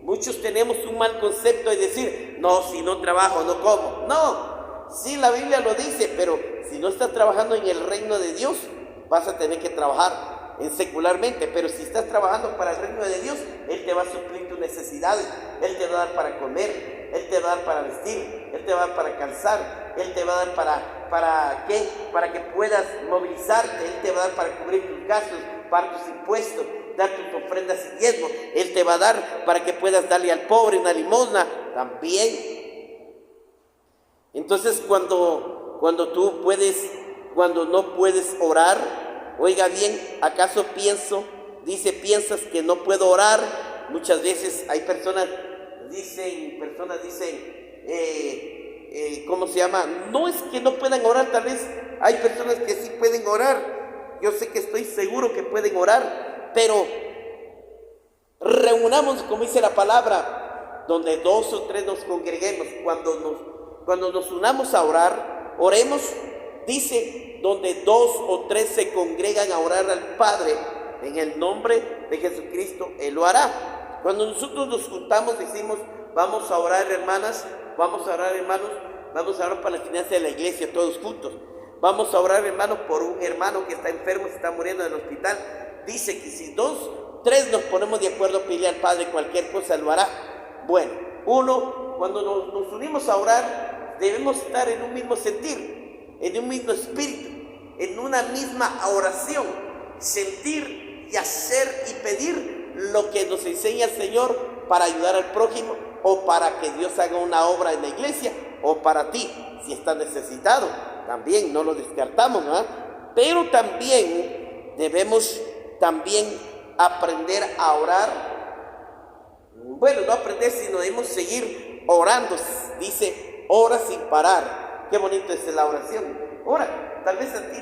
Muchos tenemos un mal concepto de decir, no, si no trabajo no como. No, sí, la Biblia lo dice, pero si no estás trabajando en el reino de Dios, vas a tener que trabajar secularmente. Pero si estás trabajando para el reino de Dios, Él te va a suplir tus necesidades. Él te va a dar para comer, Él te va a dar para vestir, Él te va a dar para calzar, Él te va a dar para ¿qué? Para que puedas movilizarte. Él te va a dar para cubrir tus gastos, para tus impuestos, dar tus ofrendas y diezmos. Él te va a dar para que puedas darle al pobre una limosna también. Entonces cuando no puedes orar, oiga bien, ¿acaso piensas que no puedo orar? Muchas veces hay personas dicen, ¿cómo se llama? No es que no puedan orar, tal vez hay personas que sí pueden orar. Yo sé que estoy seguro que pueden orar, pero reunamos, como dice la palabra, donde 2 o 3 nos congreguemos. Cuando nos unamos a orar, oremos, dice, donde 2 o 3 se congregan a orar al Padre, en el nombre de Jesucristo, Él lo hará. Cuando nosotros nos juntamos decimos, vamos a orar hermanas, vamos a orar hermanos, vamos a orar para la finanza de la iglesia todos juntos. Vamos a orar hermanos por un hermano que está enfermo, se está muriendo en el hospital. Dice que si 2, 3 nos ponemos de acuerdo a pedirle al Padre cualquier cosa lo hará. Bueno, cuando nos unimos a orar, debemos estar en un mismo sentir, en un mismo espíritu, en una misma oración, sentir y hacer y pedir lo que nos enseña el Señor para ayudar al prójimo o para que Dios haga una obra en la iglesia o para ti, si estás necesitado. También no lo descartamos, ¿no? Pero también debemos aprender a orar. Bueno, no aprender, sino debemos seguir orando. Dice, ora sin parar. Qué bonito es la oración. Ora, tal vez a ti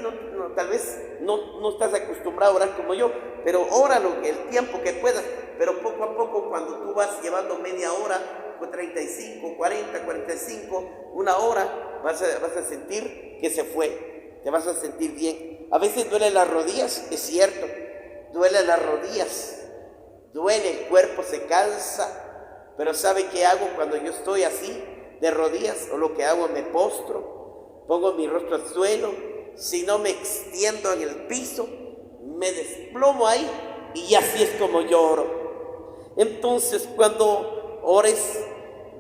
no estás acostumbrado a orar como yo, pero óralo el tiempo que puedas. Pero poco a poco, cuando tú vas llevando media hora, 35, 40, 45, una hora, vas a sentir que se fue, te vas a sentir bien. A veces duelen las rodillas, es cierto, duelen las rodillas, duele, el cuerpo se cansa, pero ¿sabe qué hago cuando yo estoy así, de rodillas? O lo que hago, me postro, pongo mi rostro al suelo, si no me extiendo en el piso, me desplomo ahí y así es como yo oro. Entonces cuando ores,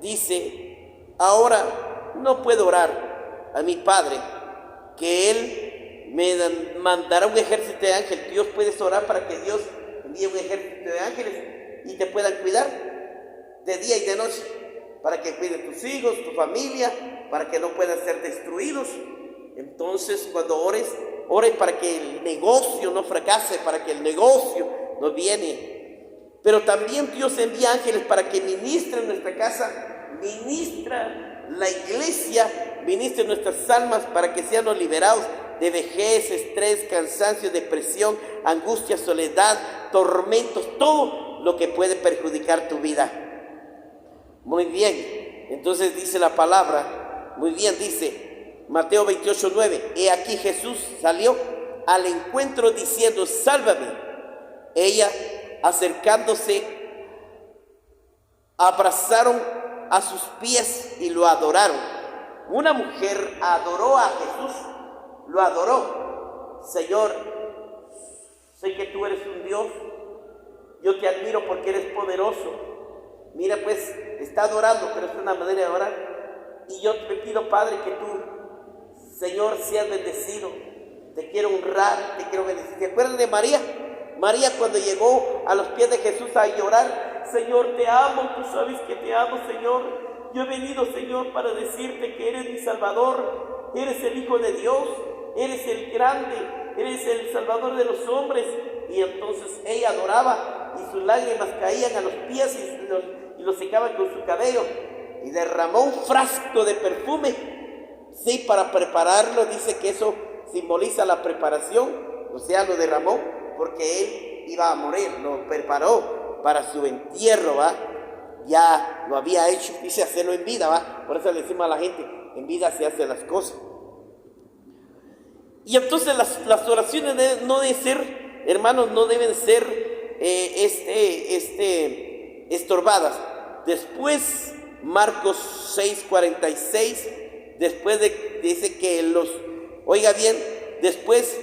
dice, ahora no puedo orar a mi Padre, que Él me mandará un ejército de ángeles. Dios, puedes orar para que Dios envíe un ejército de ángeles y te puedan cuidar de día y de noche, para que cuiden tus hijos, tu familia, para que no puedan ser destruidos. Entonces cuando ores para que el negocio no fracase, para que el negocio no viene. Pero también Dios envía ángeles para que ministren nuestra casa, ministra la iglesia, ministren nuestras almas para que seamos liberados de vejez, estrés, cansancio, depresión, angustia, soledad, tormentos, todo lo que puede perjudicar tu vida. Muy bien, entonces dice la palabra, muy bien, dice Mateo 28:9, he aquí Jesús salió al encuentro diciendo, sálvame. Ella, acercándose, abrazaron a sus pies y lo adoraron. Una mujer adoró a Jesús, lo adoró. Señor, sé que tú eres un Dios, yo te admiro porque eres poderoso. Mira, pues está adorando, pero es una manera de orar. Y yo te pido, Padre, que tú, Señor, seas bendecido. Te quiero honrar, te quiero bendecir. ¿Se acuerdan de María? María, cuando llegó a los pies de Jesús a llorar, Señor, te amo, tú sabes que te amo, Señor. Yo he venido, Señor, para decirte que eres mi Salvador, eres el Hijo de Dios, eres el grande, eres el Salvador de los hombres. Y entonces ella adoraba y sus lágrimas caían a los pies y los secaban con su cabello. Y derramó un frasco de perfume, sí, para prepararlo. Dice que eso simboliza la preparación, o sea, lo derramó porque él iba a morir, lo preparó para su entierro, ¿va? Ya lo había hecho, dice hacerlo en vida, ¿va? Por eso le decimos a la gente, en vida se hacen las cosas. Y entonces las oraciones no deben ser, hermanos, no deben ser estorbadas. Después, Marcos 6:46, después dice que oiga bien, después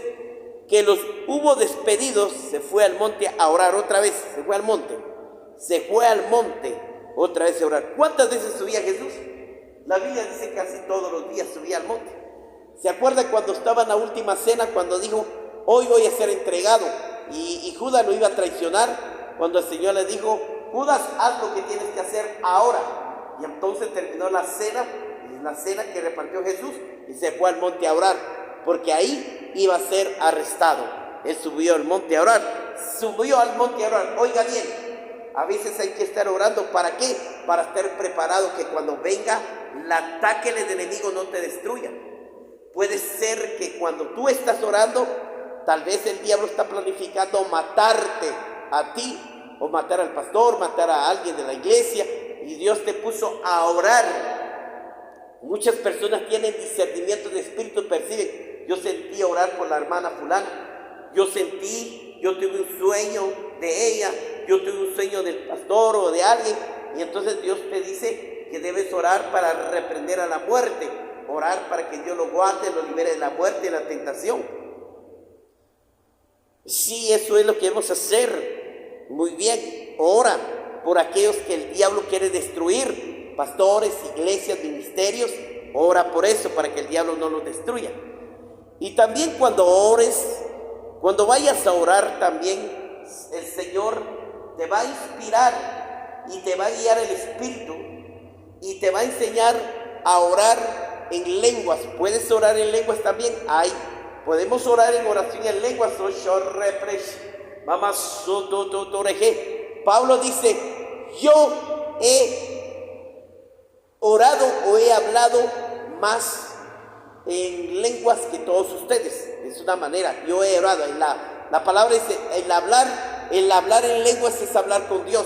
que los hubo despedidos, se fue al monte a orar otra vez, se fue al monte otra vez a orar. ¿Cuántas veces subía Jesús? La Biblia dice casi todos los días subía al monte. ¿Se acuerda cuando estaba en la última cena, cuando dijo, hoy voy a ser entregado? Y Judas lo iba a traicionar, cuando el Señor le dijo, Judas, haz lo que tienes que hacer ahora. Y entonces terminó la cena que repartió Jesús, y se fue al monte a orar, porque ahí iba a ser arrestado. Él subió al monte a orar, Oiga bien, a veces hay que estar orando, ¿para qué? Para estar preparado, que cuando venga el ataque del enemigo no te destruya. Puede ser que cuando tú estás orando, tal vez el diablo está planificando matarte a ti, o matar al pastor, matar a alguien de la iglesia, y Dios te puso a orar. Muchas personas tienen discernimiento de espíritu, perciben. Yo sentí orar por la hermana fulana, yo tuve un sueño de ella, yo tuve un sueño del pastor o de alguien, y entonces Dios te dice que debes orar para reprender a la muerte, orar para que Dios lo guarde, lo libere de la muerte y la tentación. Sí, eso es lo que debemos hacer. Muy bien, ora por aquellos que el diablo quiere destruir, pastores, iglesias, ministerios, ora por eso, para que el diablo no los destruya. Y también cuando ores, cuando vayas a orar también, el Señor te va a inspirar y te va a guiar el Espíritu y te va a enseñar a orar en lenguas. ¿Puedes orar en lenguas también? Podemos orar en oración en lenguas. Pablo dice, yo he orado o he hablado más en lenguas que todos ustedes. Es una manera, yo he orado. La palabra dice, el hablar en lenguas es hablar con Dios.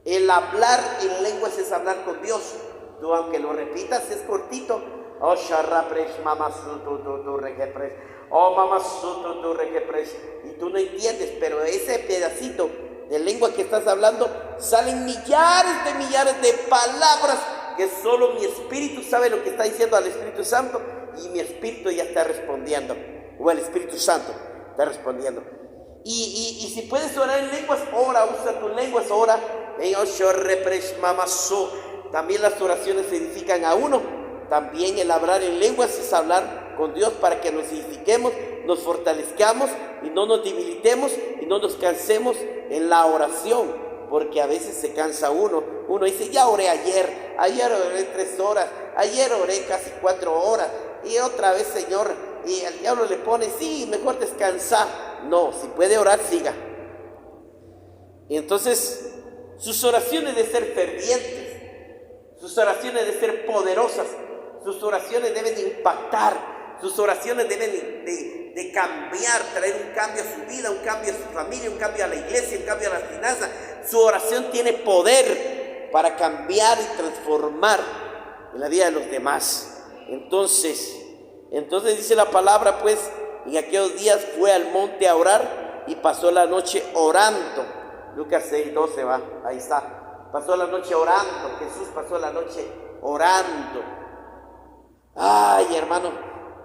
El hablar en lenguas es hablar con Dios. Tú, aunque lo repitas, es cortito. Y tú no entiendes, pero ese pedacito de lengua que estás hablando, salen millares de palabras que solo mi espíritu sabe lo que está diciendo al Espíritu Santo, y mi espíritu ya está respondiendo, o el Espíritu Santo está respondiendo. Y si puedes orar en lenguas, ora, usa tus lenguas, ora. También las oraciones se edifican a uno. También el hablar en lenguas es hablar con Dios para que nos edifiquemos, nos fortalezcamos y no nos debilitemos y no nos cansemos en la oración, porque a veces se cansa uno. Uno dice, ya oré ayer oré 3 horas, ayer oré casi 4 horas, y otra vez, Señor, y al diablo le pone, sí, mejor descansar. No, si puede orar, siga. Y entonces, sus oraciones de ser fervientes, sus oraciones de ser poderosas, sus oraciones deben de impactar, sus oraciones deben de cambiar, traer un cambio a su vida, un cambio a su familia, un cambio a la iglesia, un cambio a las finanzas. Su oración tiene poder para cambiar y transformar en la vida de los demás. Entonces dice la palabra, pues, en aquellos días fue al monte a orar y pasó la noche orando. Lucas 6:12 va, ahí está. Pasó la noche orando, Jesús pasó la noche orando. Ay, hermano,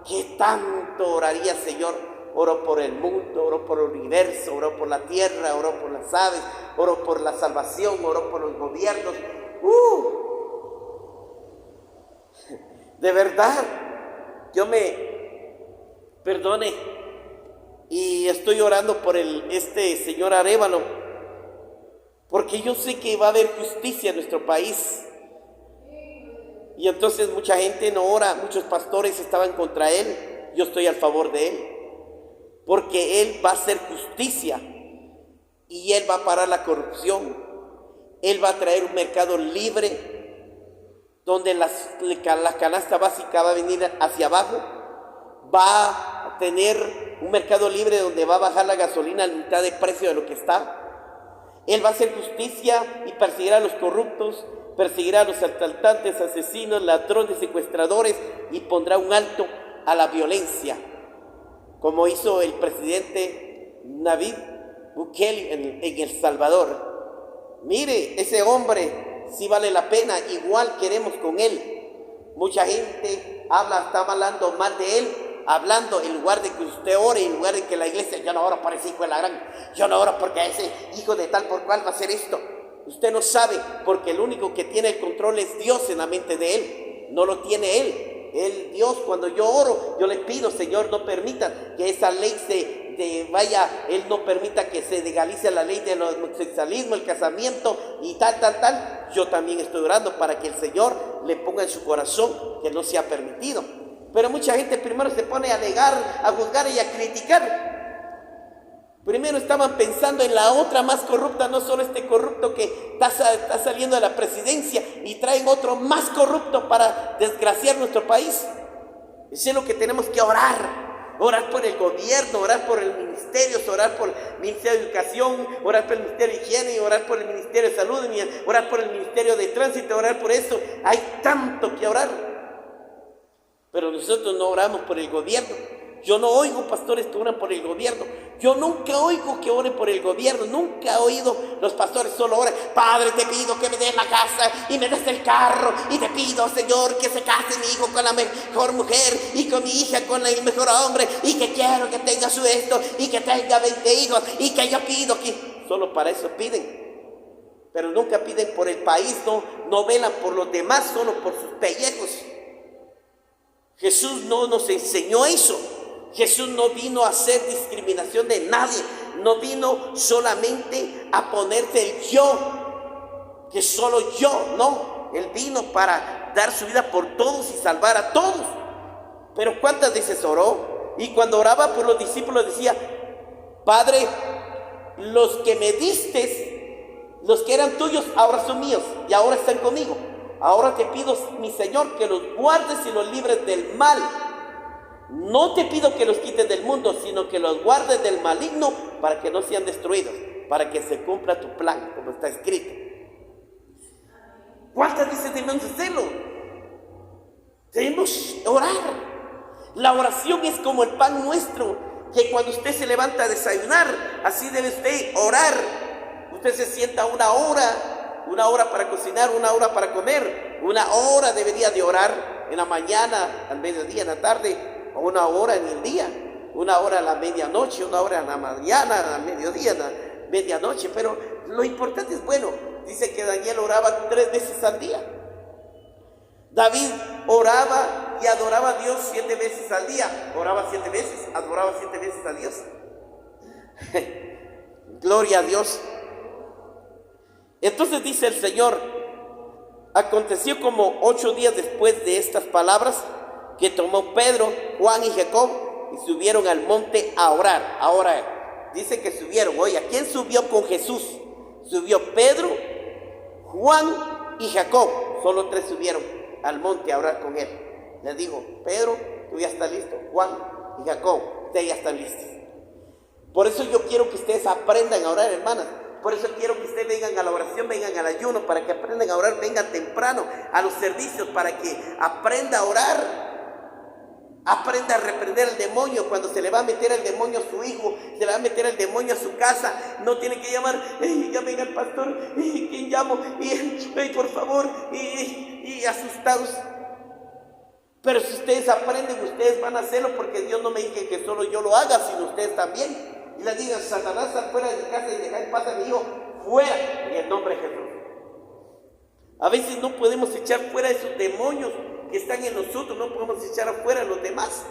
¿qué tanto oraría, Señor? Oro por el mundo, oro por el universo, oro por la tierra, oro por las aves, oro por la salvación, oro por los gobiernos. De verdad, yo perdone, y estoy orando por este señor Arévalo, porque yo sé que va a haber justicia en nuestro país. Y entonces mucha gente no ora, muchos pastores estaban contra él. Yo estoy a favor de él, porque él va a hacer justicia y él va a parar la corrupción. Él va a traer un mercado libre donde la canasta básica va a venir hacia abajo. Va a tener un mercado libre donde va a bajar la gasolina a la mitad de precio de lo que está. Él va a hacer justicia y perseguirá a los corruptos, perseguirá a los asaltantes, asesinos, ladrones, secuestradores, y pondrá un alto a la violencia, como hizo el presidente Nayib Bukele en El Salvador. Mire, ese hombre sí vale la pena, igual queremos con él. Mucha gente está hablando mal de él, hablando en lugar de que usted ore, en lugar de que la iglesia, yo no oro por ese hijo de la gran, yo no oro porque ese hijo de tal por cual va a hacer esto. Usted no sabe, porque el único que tiene el control es Dios en la mente de él, no lo tiene él. Dios, cuando yo oro, yo le pido, Señor, no permita que esa ley Él no permita que se legalice la ley del homosexualismo, el casamiento y tal. Yo también estoy orando para que el Señor le ponga en su corazón que no sea permitido. Pero mucha gente primero se pone a negar, a juzgar y a criticar. Primero estaban pensando en la otra más corrupta, no solo este corrupto que está saliendo de la presidencia, y traen otro más corrupto para desgraciar nuestro país. Eso es lo que tenemos que orar. Orar por el gobierno, orar por el ministerio, orar por el Ministerio de Educación, orar por el Ministerio de Higiene, orar por el Ministerio de Salud, orar por el Ministerio de Tránsito, orar por eso. Hay tanto que orar. Pero nosotros no oramos por el gobierno, Yo no oigo pastores que oran por el gobierno. Yo nunca oigo que oren por el gobierno. Nunca he oído los pastores solo oran: Padre, te pido que me des la casa y me des el carro. Y te pido, Señor, que se case mi hijo con la mejor mujer y con mi hija con el mejor hombre. Y que quiero que tenga su esto y que tenga 20 hijos. Y que yo pido que... Solo para eso piden. Pero nunca piden por el país, no velan por los demás, solo por sus pellejos. Jesús no nos enseñó eso. Jesús no vino a hacer discriminación de nadie. No vino solamente a ponerse el yo, que solo yo, no. Él vino para dar su vida por todos y salvar a todos. Pero ¿cuántas veces oró? Y cuando oraba por los discípulos decía: Padre, los que me diste, los que eran tuyos, ahora son míos y ahora están conmigo. Ahora te pido, mi Señor, que los guardes y los libres del mal. No te pido que los quites del mundo, sino que los guardes del maligno para que no sean destruidos, para que se cumpla tu plan, como está escrito. ¿Cuántas veces debemos hacerlo? Debemos orar. La oración es como el pan nuestro, que cuando usted se levanta a desayunar, así debe usted orar. Usted se sienta una hora para cocinar, una hora para comer, una hora debería de orar en la mañana, al mediodía, en la tarde, o una hora en el día, una hora a la medianoche, una hora en la mañana, al mediodía, en la medianoche. Pero lo importante es, bueno, dice que Daniel oraba 3 veces al día. David oraba y adoraba a Dios 7 veces al día. Oraba 7 veces, adoraba 7 veces a Dios. Gloria a Dios. Entonces dice el Señor: aconteció como 8 días después de estas palabras, que tomó Pedro, Juan y Jacob y subieron al monte a orar. Ahora dice que subieron. Oye, ¿quién subió con Jesús? Subió Pedro, Juan y Jacob. Solo 3 subieron al monte a orar con él. Le dijo: Pedro, tú ya estás listo. Juan y Jacob, ustedes ya están listos. Por eso yo quiero que ustedes aprendan a orar, hermanas. Por eso quiero que ustedes vengan a la oración, vengan al ayuno, para que aprendan a orar, vengan temprano a los servicios, para que aprenda a orar. Aprenda a reprender al demonio. Cuando se le va a meter el demonio a su hijo, se le va a meter el demonio a su casa, no tiene que llamar: ya venga el pastor, ¿quién llamo? Por favor, y asustados. Pero si ustedes aprenden, ustedes van a hacerlo, porque Dios no me dice que solo yo lo haga, sino ustedes también. Y les digan: Satanás, sal fuera de mi casa y deja en paz a mi hijo, fuera, en el nombre de Jesús. A veces no podemos echar fuera esos demonios que están en nosotros, no podemos echar afuera a los demás.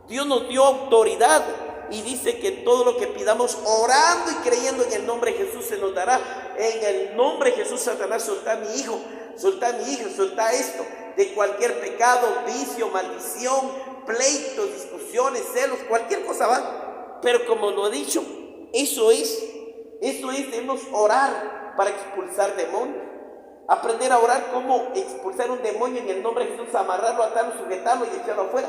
Dios nos dio autoridad y dice que todo lo que pidamos orando y creyendo en el nombre de Jesús se nos dará. En el nombre de Jesús, Satanás, soltá a mi hijo, soltá a mi hija, soltá esto, de cualquier pecado, vicio, maldición, pleitos, discusiones, celos, cualquier cosa va. Pero como lo he dicho, eso es, debemos orar para expulsar demonios. Aprender a orar cómo expulsar un demonio en el nombre de Jesús, amarrarlo, atarlo, sujetarlo y echarlo afuera.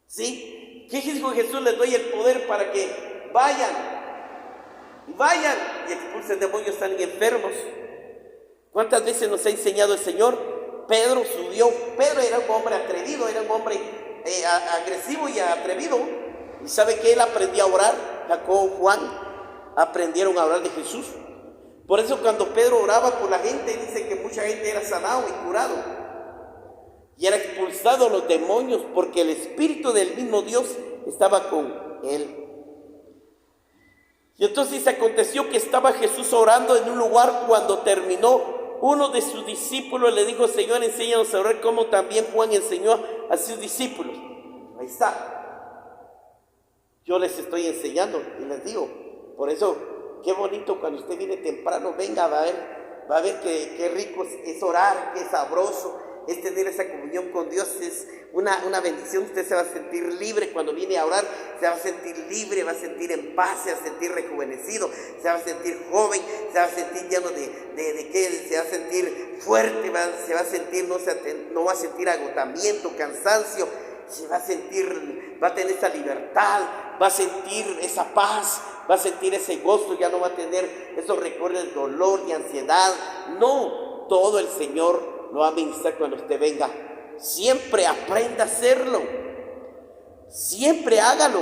¿Sí? ¿Qué dijo Jesús? Les doy el poder para que vayan y expulsen demonios, están enfermos. ¿Cuántas veces nos ha enseñado el Señor? Pedro subió. Pedro era un hombre atrevido, era un hombre agresivo y atrevido. ¿Y sabe que él aprendió a orar? Jacob, Juan aprendieron a orar de Jesús. Por eso cuando Pedro oraba por la gente, dice que mucha gente era sanado y curado. Y era expulsado los demonios, porque el Espíritu del mismo Dios estaba con él. Y entonces aconteció que estaba Jesús orando en un lugar. Cuando terminó, uno de sus discípulos le dijo: Señor, enséñanos a orar como también Juan enseñó a sus discípulos. Ahí está. Yo les estoy enseñando y les digo. Por eso, qué bonito cuando usted viene temprano, venga, va a ver qué rico es orar, qué sabroso es tener esa comunión con Dios. Es una bendición. Usted se va a sentir libre cuando viene a orar, se va a sentir libre, va a sentir en paz, se va a sentir rejuvenecido, se va a sentir joven, se va a sentir lleno se va a sentir fuerte, se va a sentir, no va a sentir agotamiento, cansancio, va a tener esa libertad, va a sentir esa paz, va a sentir ese gozo, ya no va a tener esos recuerdos de dolor, de ansiedad. No, todo el Señor lo va a ministrar cuando usted venga. Siempre aprenda a hacerlo. Siempre hágalo.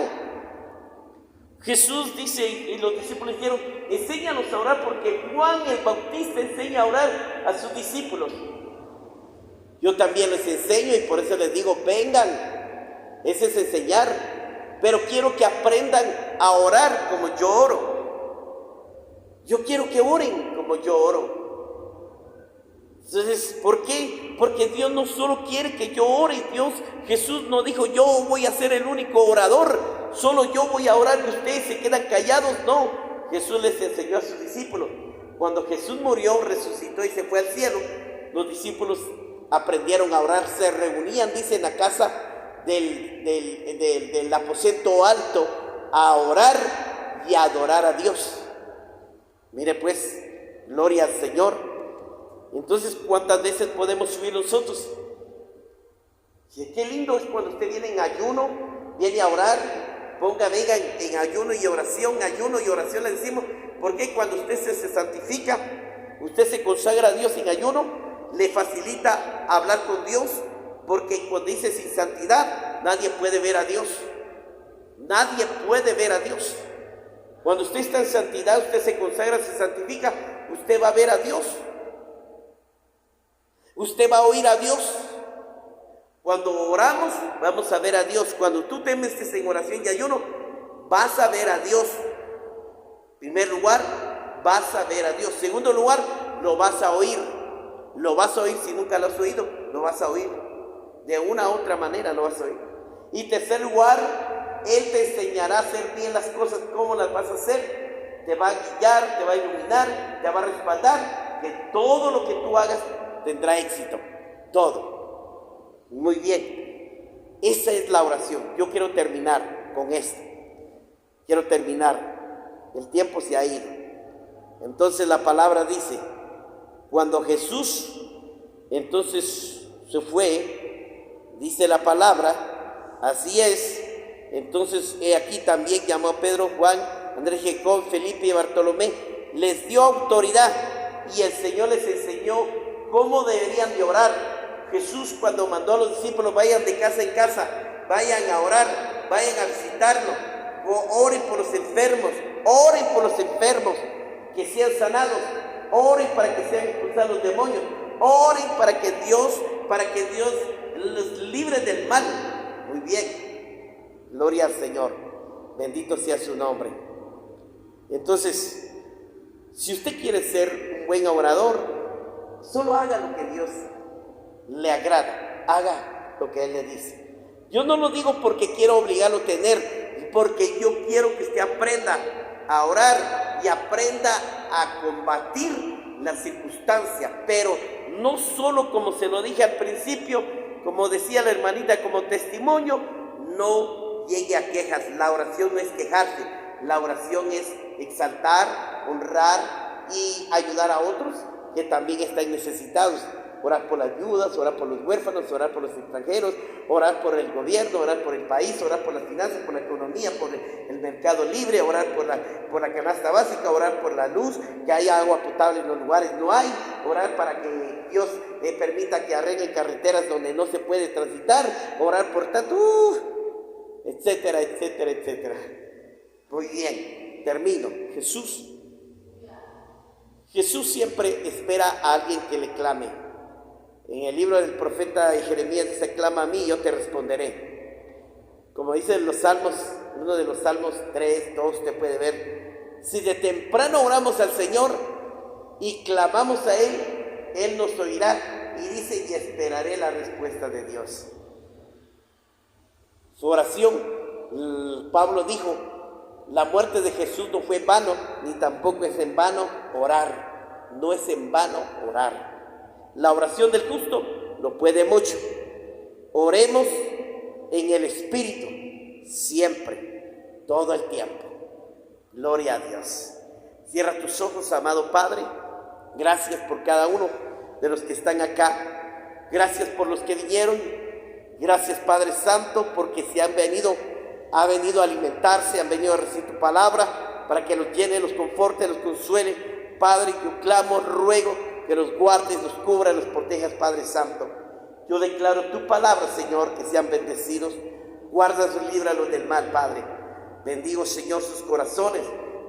Jesús dice, y los discípulos dijeron, enséñanos a orar, porque Juan el Bautista enseña a orar a sus discípulos. Yo también les enseño y por eso les digo, vengan. Ese es enseñar. Pero quiero que aprendan a orar como yo oro. Yo quiero que oren como yo oro. Entonces, ¿por qué? Porque Dios no solo quiere que yo ore. Jesús no dijo, yo voy a ser el único orador, solo yo voy a orar y ustedes se quedan callados. No, Jesús les enseñó a sus discípulos. Cuando Jesús murió, resucitó y se fue al cielo, los discípulos aprendieron a orar, se reunían, dice, en la casa del aposento alto a orar y a adorar a Dios. Mire pues, gloria al Señor. Entonces, ¿cuántas veces podemos subir nosotros? Qué lindo es cuando usted viene en ayuno, viene a orar, venga en ayuno y oración le decimos, porque cuando usted se santifica, usted se consagra a Dios en ayuno, le facilita hablar con Dios, porque cuando dice sin santidad, nadie puede ver a Dios. Nadie puede ver a Dios. Cuando usted está en santidad, usted se consagra, se santifica, usted va a ver a Dios. Usted va a oír a Dios. Cuando oramos, vamos a ver a Dios. Cuando tú te metes en oración y ayuno, vas a ver a Dios. En primer lugar, vas a ver a Dios. En segundo lugar, lo vas a oír. Lo vas a oír. Si nunca lo has oído, lo vas a oír. De una u otra manera lo vas a oír. Y en tercer lugar, Él te enseñará a hacer bien las cosas, cómo las vas a hacer. Te va a guiar, te va a iluminar, te va a respaldar. Que todo lo que tú hagas tendrá éxito. Todo. Muy bien. Esa es la oración. Yo quiero terminar con esto. Quiero terminar. El tiempo se ha ido. Entonces la palabra dice, cuando Jesús entonces se fue, dice la palabra, así es. Entonces he aquí también llamó a Pedro, Juan, Andrés, Jacob, Felipe y Bartolomé. Les dio autoridad y el Señor les enseñó cómo deberían de orar. Jesús, cuando mandó a los discípulos, vayan de casa en casa, vayan a orar, vayan a visitarlo, oren por los enfermos, que sean sanados, oren para que sean expulsados los demonios, oren para que Dios los libre del mal. Muy bien, gloria al Señor, bendito sea su nombre. Entonces, si usted quiere ser un buen orador, solo haga lo que Dios le agrada, haga lo que Él le dice. Yo no lo digo porque quiero obligarlo a tener, porque yo quiero que usted aprenda a orar y aprenda a combatir las circunstancias, pero no solo como se lo dije al principio, como decía la hermanita, como testimonio, no llegue a quejas. La oración no es quejarse, la oración es exaltar, honrar y ayudar a otros que también están necesitados. Orar por las viudas, orar por los huérfanos, orar por los extranjeros, orar por el gobierno, orar por el país, orar por las finanzas, por la economía, por el mercado libre, orar por la canasta básica, orar por la luz, que haya agua potable en los lugares no hay, orar para que Dios permita que arreglen carreteras donde no se puede transitar, orar por tanto, etcétera, etcétera, etcétera. Muy bien, termino. Jesús siempre espera a alguien que le clame. En el libro del profeta Jeremías dice, clama a mí y yo te responderé. Como dicen los salmos, uno de los salmos 3, 2, usted puede ver, si de temprano oramos al Señor y clamamos a Él, Él nos oirá, y dice, y esperaré la respuesta de Dios. Su oración, Pablo dijo, la muerte de Jesús no fue en vano, ni tampoco es en vano orar. No es en vano orar. La oración del justo lo puede mucho. Oremos en el Espíritu siempre, todo el tiempo. Gloria a Dios. Cierra tus ojos, amado Padre. Gracias por cada uno de los que están acá. Gracias por los que vinieron. Gracias, Padre Santo, porque se han venido a alimentarse, han venido a recibir tu palabra para que los llene, los conforte, los consuele. Padre, yo clamo, ruego que los guardes, los cubras, los protejas, Padre Santo. Yo declaro tu palabra, Señor, que sean bendecidos. Guárdalos, líbralos del mal, Padre. Bendigo, Señor, sus corazones,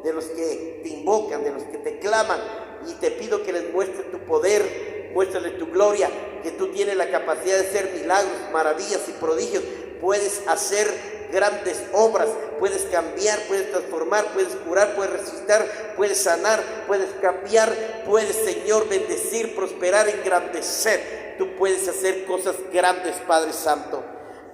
de los que te invocan, de los que te claman, y te pido que les muestres tu poder, muéstrales tu gloria, que tú tienes la capacidad de hacer milagros, maravillas y prodigios. Puedes hacer grandes obras, puedes cambiar, puedes transformar, puedes curar, puedes resucitar, puedes sanar, puedes cambiar, puedes, Señor, bendecir, prosperar, engrandecer. Tú puedes hacer cosas grandes, Padre Santo.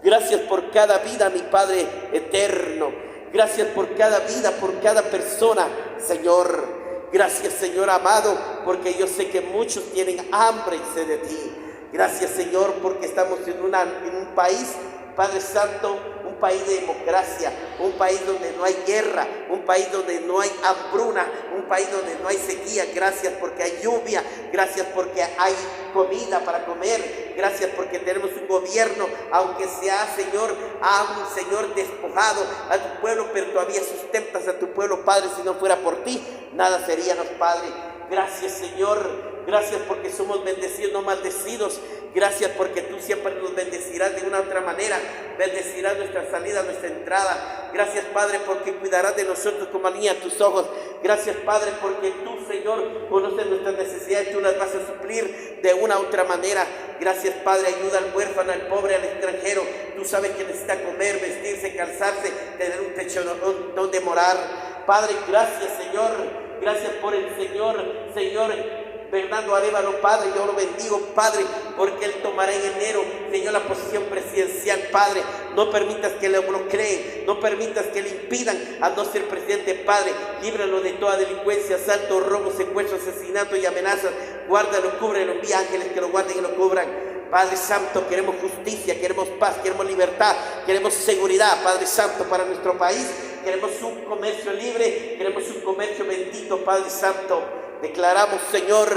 Gracias por cada vida, mi Padre eterno. Gracias por cada vida, por cada persona, Señor. Gracias, Señor amado, porque yo sé que muchos tienen hambre y sed de ti. Gracias, Señor, porque estamos en un país, Padre Santo, un país de democracia, un país donde no hay guerra, un país donde no hay hambruna, un país donde no hay sequía. Gracias porque hay lluvia, gracias porque hay comida para comer, gracias porque tenemos un gobierno, aunque sea, Señor, Señor, despojado a tu pueblo, pero todavía sustentas a tu pueblo, Padre. Si no fuera por ti, nada seríamos, Padre. Gracias, Señor. Gracias porque somos bendecidos, no maldecidos. Gracias porque tú siempre nos bendecirás de una u otra manera. Bendecirás nuestra salida, nuestra entrada. Gracias, Padre, porque cuidarás de nosotros como la niña de tus ojos. Gracias, Padre, porque tú, Señor, conoces nuestras necesidades y tú las vas a suplir de una u otra manera. Gracias, Padre, ayuda al huérfano, al pobre, al extranjero. Tú sabes que necesita comer, vestirse, calzarse, tener un techo donde morar. Padre, gracias, Señor. Gracias por el Señor Bernardo Arévalo, Padre. Yo lo bendigo, Padre, porque él tomará en enero, Señor, la posición presidencial, Padre. No permitas que le bloqueen, no permitas que le impidan a no ser presidente, Padre. Líbralo de toda delincuencia, asalto, robo, secuestro, asesinato y amenazas. Guárdalo, cúbrelo, envía ángeles que lo guarden y lo cubran. Padre Santo, queremos justicia, queremos paz, queremos libertad, queremos seguridad, Padre Santo, para nuestro país. Queremos un comercio libre, queremos un comercio bendito, Padre Santo. Declaramos, Señor,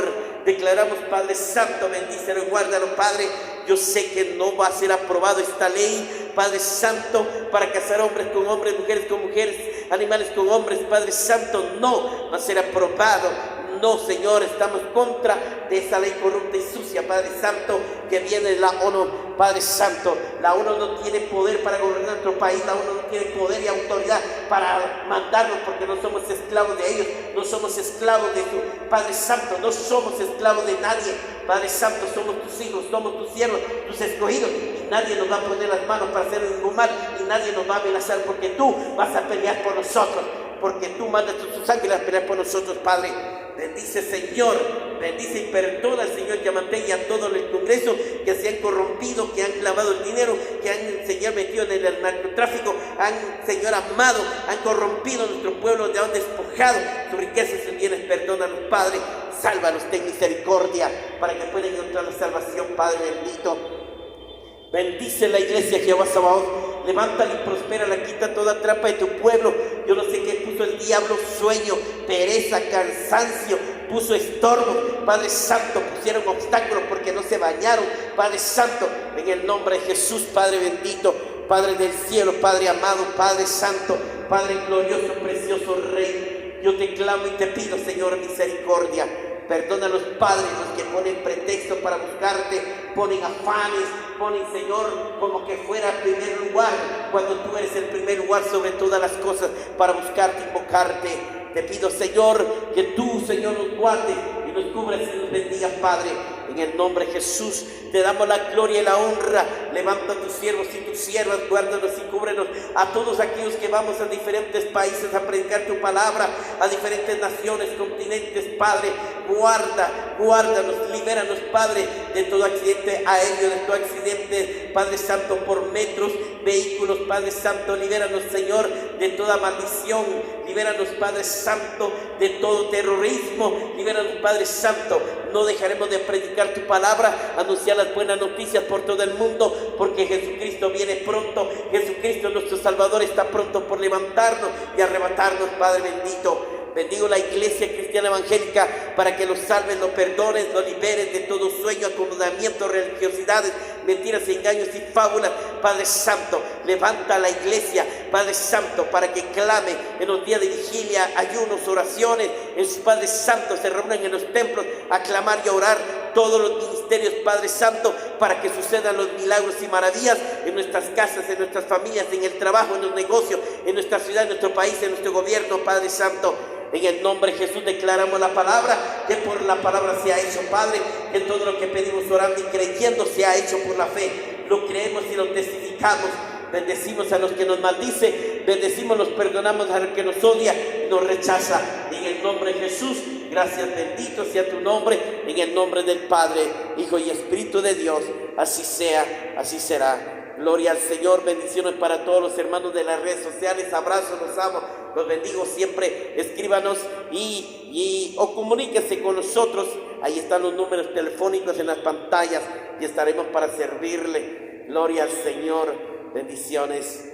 Padre Santo, bendícelo y guárdalo, Padre. Yo sé que no va a ser aprobado esta ley, Padre Santo, para casar hombres con hombres, mujeres con mujeres, animales con hombres, Padre Santo, no va a ser aprobado. No, Señor, estamos contra de esa ley corrupta y sucia, Padre Santo, que viene de la ONU, Padre Santo. La ONU no tiene poder para gobernar nuestro país, la ONU no tiene poder y autoridad para mandarnos, porque no somos esclavos de ellos, no somos esclavos de tu Padre Santo, no somos esclavos de nadie, Padre Santo. Somos tus hijos, somos tus siervos, tus escogidos, y nadie nos va a poner las manos para hacer ningún mal, y nadie nos va a amenazar, porque tú vas a pelear por nosotros, porque tú mandas tus ángeles a pelear por nosotros, Padre. Bendice, Señor, bendice y perdona, Señor, que mantenga a todo el Congreso que se han corrompido, que han clavado el dinero, que han, Señor, metido en el narcotráfico, han, Señor, amado, han corrompido a nuestro pueblo, te han despojado sus riquezas y bienes. Perdónanos, Padre, sálvanos, ten misericordia, para que puedan encontrar la salvación, Padre bendito. Bendice la iglesia, Jehová Sabaoth. Levántala y prospérala, quita toda trampa de tu pueblo. Yo no sé qué puso el diablo: sueño, pereza, cansancio, puso estorbo, Padre Santo, pusieron obstáculos porque no se bañaron, Padre Santo, en el nombre de Jesús, Padre bendito, Padre del cielo, Padre amado, Padre Santo, Padre glorioso, precioso Rey. Yo te clamo y te pido, Señor, misericordia. Perdona a los padres, los que ponen pretexto para buscarte, ponen afanes, ponen, Señor, como que fuera el primer lugar, cuando tú eres el primer lugar sobre todas las cosas, para buscarte, invocarte. Te pido, Señor, que tú, Señor, nos guardes y nos cubras y nos bendigas, Padre. En el nombre de Jesús te damos la gloria y la honra. Levanta a tus siervos y tus siervas, guárdanos y cúbrenos. A todos aquellos que vamos a diferentes países a predicar tu palabra, a diferentes naciones, continentes, Padre, guárdanos, libéranos, Padre, de todo accidente aéreo, de todo accidente, Padre Santo, por metros, vehículos, Padre Santo. Libéranos, Señor, de toda maldición. Libéranos, Padre Santo, de todo terrorismo. Libéranos, Padre Santo. No dejaremos de predicar tu palabra, anunciar las buenas noticias por todo el mundo, porque Jesucristo viene pronto. Jesucristo, nuestro Salvador, está pronto por levantarnos y arrebatarnos, Padre bendito. Bendigo la iglesia cristiana evangélica para que los salves, los perdones, los liberes de todo sueño, acomodamiento, religiosidades, mentiras, engaños y fábulas. Padre Santo, levanta la iglesia, Padre Santo, para que clame en los días de vigilia, ayunos, oraciones. El Padre Santo se reúnen en los templos a clamar y a orar todos los ministerios, Padre Santo, para que sucedan los milagros y maravillas en nuestras casas, en nuestras familias, en el trabajo, en los negocios, en nuestra ciudad, en nuestro país, en nuestro gobierno, Padre Santo. En el nombre de Jesús declaramos la palabra, que por la palabra se ha hecho, Padre, que todo lo que pedimos orando y creyendo se ha hecho por la fe. Lo creemos y lo testificamos. Bendecimos a los que nos maldicen, bendecimos, los perdonamos a los que nos odia, nos rechaza. En el nombre de Jesús, gracias, bendito sea tu nombre, en el nombre del Padre, Hijo y Espíritu de Dios. Así sea, así será. Gloria al Señor, bendiciones para todos los hermanos de las redes sociales, abrazos, los amo, los bendigo siempre. Escríbanos o comuníquese con nosotros. Ahí están los números telefónicos en las pantallas y estaremos para servirle. Gloria al Señor. Bendiciones.